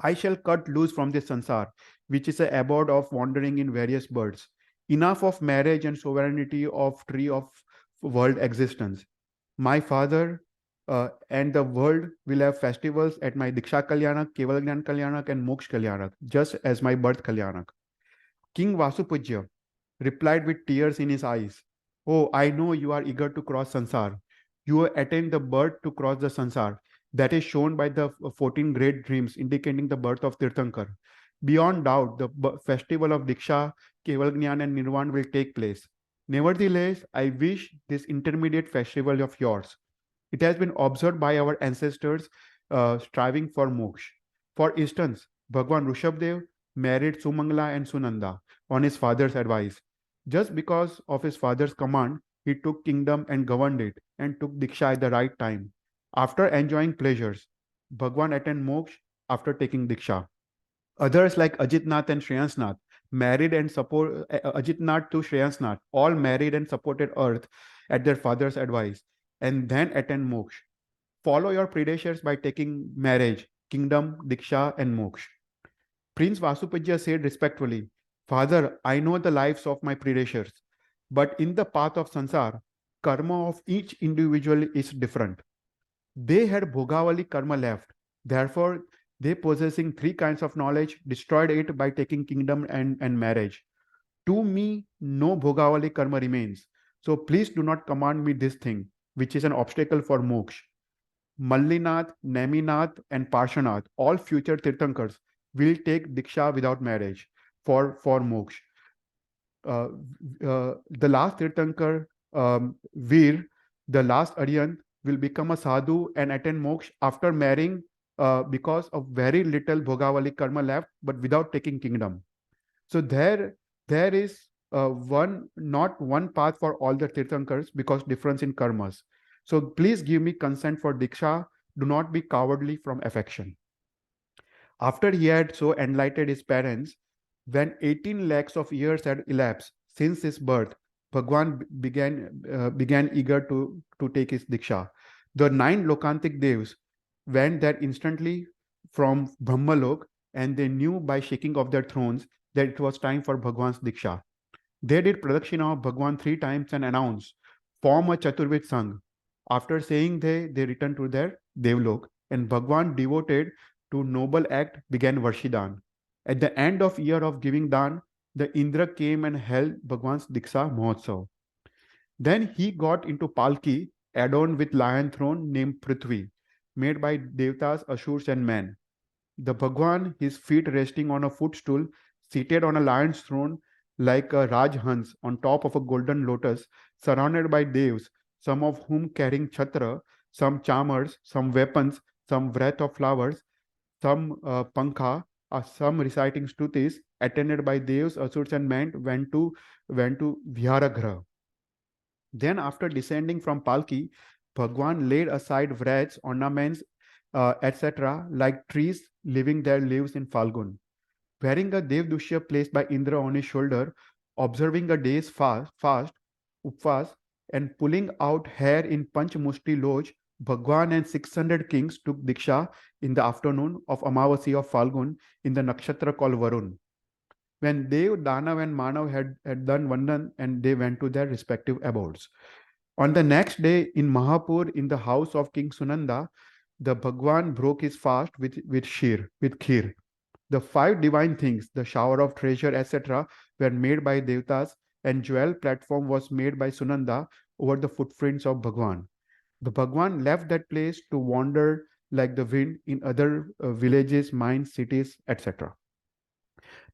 I shall cut loose from this sansar, which is a abode of wandering in various birds. Enough of marriage and sovereignty of tree of world existence. My father and the world will have festivals at my Diksha Kalyanak, Keval Gyan Kalyanak, and Moksha Kalyanak, just as my birth Kalyanak. King Vasupujya replied with tears in his eyes, "Oh, I know you are eager to cross Sansar. You attain the birth to cross the Sansar. That is shown by the 14 great dreams indicating the birth of Tirthankar. Beyond doubt, the festival of Diksha, Keval Gyan, and Nirvan will take place. Nevertheless, I wish this intermediate festival of yours. It has been observed by our ancestors striving for moksha. For instance, Bhagwan Rishabdev married Sumangla and Sunanda on his father's advice. Just because of his father's command, he took kingdom and governed it and took Diksha at the right time. After enjoying pleasures, Bhagwan attained moksha after taking Diksha. Others like Ajitnath and Shreyansnath married and support Ajitnath to Shreyansnath, all married and supported earth at their father's advice and then attained moksha. Follow your predecessors by taking marriage, kingdom, diksha, and moksha. Prince Vasupujya said respectfully, "Father, I know the lives of my predecessors, but in the path of sansar, karma of each individual is different. They had Bhogavali karma left. Therefore, they possessing three kinds of knowledge destroyed it by taking kingdom and marriage. To me, no Bhogavali karma remains. So please do not command me this thing, which is an obstacle for moksha. Mallinath, Neminath, and Parshanath, all future Tirthankars, will take Diksha without marriage for moksha. The last Tirthankar, Veer, the last Aryan, will become a sadhu and attain moksha after marrying because of very little Bhogavali karma left, but without taking kingdom. So there is not one path for all the Tirthankars because difference in karmas. So please give me consent for Diksha. Do not be cowardly from affection." After he had so enlightened his parents, when 18 lakhs of years had elapsed since his birth, Bhagwan began eager to take his Diksha. The 9 Lokantik Devs went there instantly from Brahmalok, and they knew by shaking of their thrones that it was time for Bhagwan's Diksha. They did Pradakshina of Bhagwan 3 times and announced, "Form a Chaturvid Sangh." After saying they returned to their Devlok, and Bhagwan, devoted to noble act, began Varshidan. At the end of year of giving dan, the Indra came and held Bhagwan's Diksha Mahotsav. Then he got into Palki, adorned with lion throne named Prithvi, made by Devtas, Asurs, and men. The Bhagwan, his feet resting on a footstool, seated on a lion's throne like a Rajhans on top of a golden lotus, surrounded by Devs, some of whom carrying chhatra, some charmers, some weapons, some wreath of flowers, some pankha, some reciting stutis, attended by Devs, Asurs, and men, went to Viharagraha. Then, after descending from Palki, Bhagwan laid aside wreaths, ornaments, etc., like trees living their lives in Falgun. Wearing a Devdushya placed by Indra on his shoulder, observing a day's fast, upvas, and pulling out hair in Panchmushti Lodge, Bhagwan and 600 kings took Diksha in the afternoon of Amavasi of Falgun in the nakshatra called Varun. When Dev, Danav, and Manav had done Vandan, and they went to their respective abodes. On the next day in Mahapur, in the house of King Sunanda, the Bhagwan broke his fast with kheer. The 5 divine things, the shower of treasure, etc., were made by Devtas, and jewel platform was made by Sunanda over the footprints of Bhagwan. The Bhagwan left that place to wander like the wind in other villages, mines, cities, etc.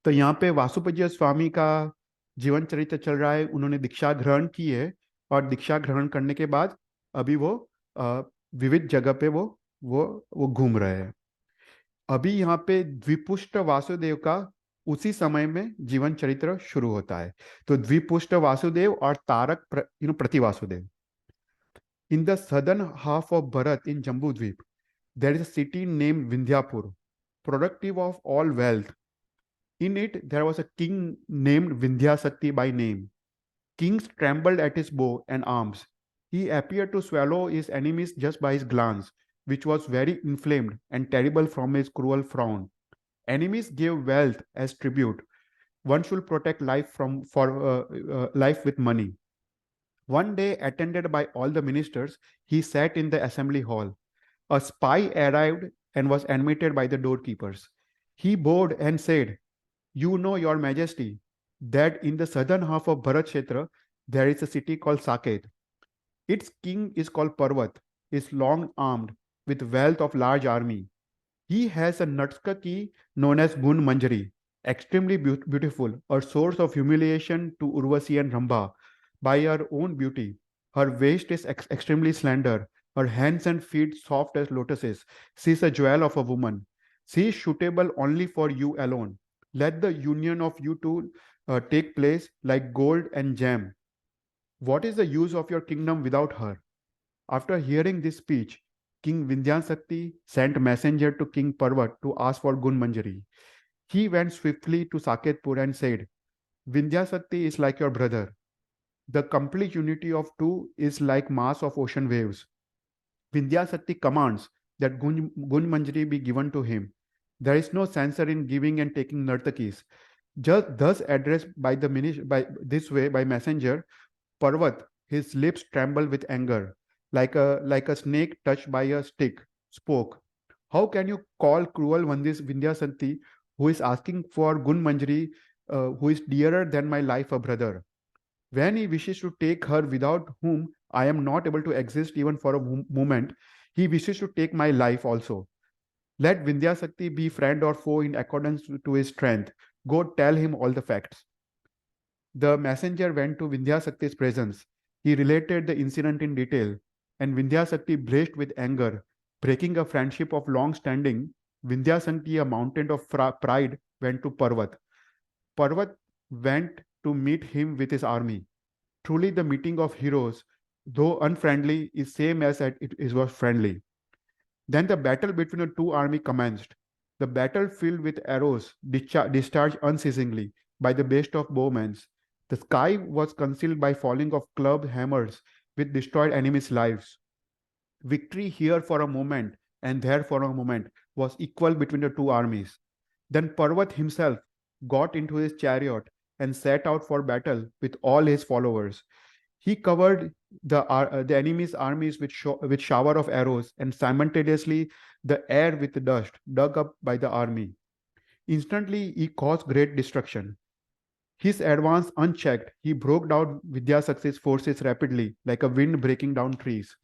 तो यहाँ पे वासुपूज्य स्वामी का जीवन चरित्र चल रहा है. उन्होंने दीक्षा ग्रहण की है और दीक्षा ग्रहण करने के बाद अभी वो विविध जगह पे वो घूम रहे हैं. अभी यहाँ पे द्विपुष्ट वासुदेव का उसी समय में जीवन चरित्र शुरू होता है. तो द्विपुष्ट वासुदेव और तारक प्रति Vasudev. In the southern half of Bharat in Jambudvip, there is a city named Vindhyapur, productive of all wealth. In it, there was a king named Vindhyasakti by name. Kings trembled at his bow and arms. He appeared to swallow his enemies just by his glance, which was very inflamed and terrible from his cruel frown. Enemies gave wealth as tribute. One should protect life life with money. One day, attended by all the ministers, he sat in the assembly hall. A spy arrived and was admitted by the doorkeepers. He bowed and said, "You know, Your Majesty, that in the southern half of Bharat Kshetra, there is a city called Saket. Its king is called Parvat, is long armed, with wealth of large army. He has a Natskaki known as Gun Manjari, extremely beautiful, a source of humiliation to Urvasi and Rambha by her own beauty. Her waist is extremely slender, her hands and feet soft as lotuses. She is a jewel of a woman. She is suitable only for you alone. Let the union of you two take place like gold and gem. What is the use of your kingdom without her?" After hearing this speech, King Vindhyasakti sent messenger to King Parvat to ask for Gun Manjari. He went swiftly to Saketpur and said, "Vindhyasakti is like your brother. The complete unity of two is like mass of ocean waves. Vindhyasakti commands that Gun Manjari be given to him. There is no censor in giving and taking nartakis." Just thus addressed by by this way by messenger, Parvat, his lips trembled with anger, like a snake touched by a stick, spoke. "How can you call cruel one this Vindhyasakti, who is asking for Gun Manjari, who is dearer than my life, a brother? When he wishes to take her without whom I am not able to exist even for a moment, he wishes to take my life also. Let Vindhyasakti be friend or foe in accordance to his strength. Go tell him all the facts." The messenger went to Vindhyasakti's presence. He related the incident in detail, and Vindhyasakti blazed with anger. Breaking a friendship of long standing, Vindhyasakti, a mountain of pride, went to Parvat. Parvat went to meet him with his army. Truly, the meeting of heroes, though unfriendly, is same as it was friendly. Then the battle between the two armies commenced. The battle filled with arrows discharged unceasingly by the best of bowmen. The sky was concealed by falling of club hammers which destroyed enemies' lives. Victory here for a moment and there for a moment was equal between the two armies. Then Parvat himself got into his chariot and set out for battle with all his followers. He covered the enemy's armies with shower of arrows and simultaneously the air with dust dug up by the army. Instantly, he caused great destruction. His advance unchecked, he broke down Vidyasakti's forces rapidly, like a wind breaking down trees.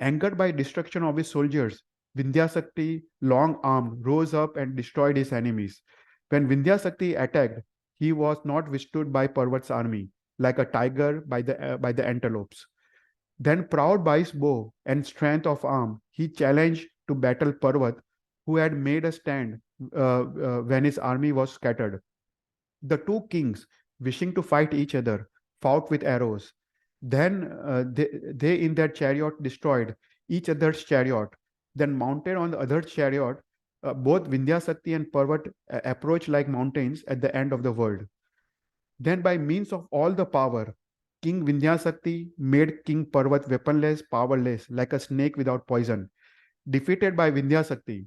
Angered by destruction of his soldiers, Vindhyasakti, long armed, rose up and destroyed his enemies. When Vindhyasakti attacked, he was not withstood by Parvat's army, like a tiger by the antelopes. Then, proud by his bow and strength of arm, he challenged to battle Parvat, who had made a stand when his army was scattered. The two kings, wishing to fight each other, fought with arrows. Then they in their chariot destroyed each other's chariot. Then mounted on the other chariot, both Vindhyasakti and Parvat approached like mountains at the end of the world. Then by means of all the power, King Vindhyasakti made King Parvat weaponless, powerless, like a snake without poison. Defeated by Vindhyasakti,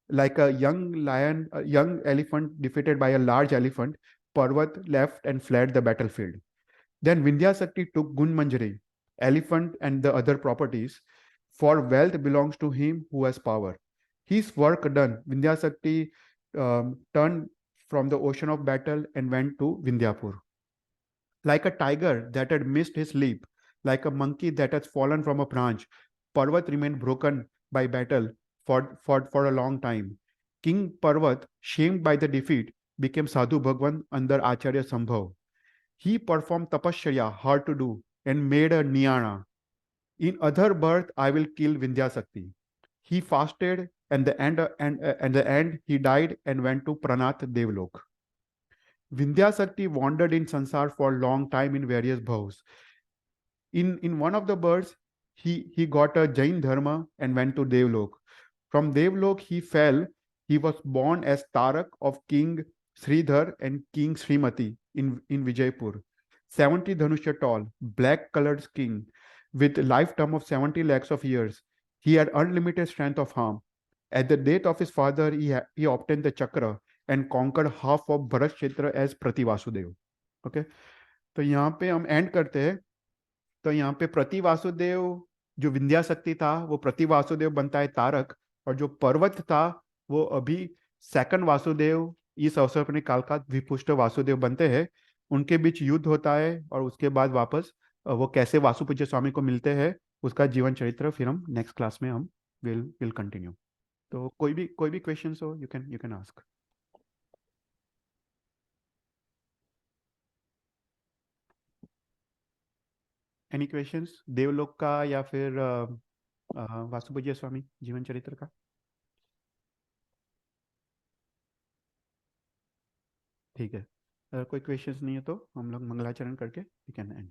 like a young elephant defeated by a large elephant, Parvat left and fled the battlefield. Then Vindhyasakti took Gun Manjari, elephant, and the other properties, for wealth belongs to him who has power. His work done, Vindhyasakti turned from the ocean of battle and went to Vindhyapur. Like a tiger that had missed his leap, like a monkey that has fallen from a branch, Parvat remained broken by battle for a long time. King Parvat, shamed by the defeat, became Sadhu Bhagwan under Acharya Sambhav. He performed tapasya, hard to do, and made a niyana. In other birth, I will kill Vindhyasakti. He fasted, and the end he died and went to Pranath Devlok. Vindhyasakti wandered in Sansar for a long time in various bhavs. In one of the births, he got a Jain dharma and went to Devlok. From Devlok, he was born as Tarak of King Sridhar and King Srimati in Vijaypur. 70 Dhanusya tall, black colored skin, with a lifetime of 70 lakhs of years. He had unlimited strength of arm. At the death of his father, he obtained the chakra and conquered half of Bharat क्षेत्र as प्रति Vasudev. Okay, तो यहाँ पे हम and करते हैं. तो यहाँ पे प्रति वासुदेव जो विंध्या शक्ति था वो प्रति वासुदेव बनता है तारक, और जो पर्वत था वो अभी सेकंड वासुदेव इस अवसर पर काल का विपुष्ट वासुदेव बनते हैं. उनके बीच युद्ध होता है और उसके बाद वापस वो कैसे वासुपूज्य स्वामी को मिलते हैं उसका जीवन चरित्र फिर हम नेक्स्ट क्लास में हम विल कंटिन्यू. तो कोई भी क्वेश्चंस हो you can ask. Any questions देवलोक का या फिर वासुपूज्य स्वामी जीवन चरित्र का? ठीक है, अगर कोई क्वेश्चंस नहीं है तो हम लोग मंगलाचरण करके वी कैन एंड.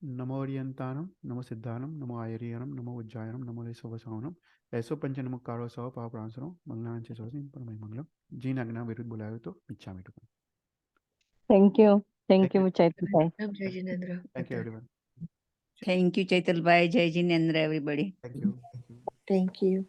नमो ओरियंतानम, नमो सिद्धानम, नमो आयरियनम, नमो उज्जायनम, नमो लेसोवसावनम, ऐसो पंच नमो कारो सव पावप्रांसनो मंगलान चे सोसिन परमय मंगलम. जी नग्ना विरुद्ध बुलायो तो इच्छा में टुकन. Thank you Thank you. चैतल भाई. जय Jinendra. Thank you everyone. Thank you, Chaital Bhai. Jai Jinendra, everybody. Thank you. Thank you.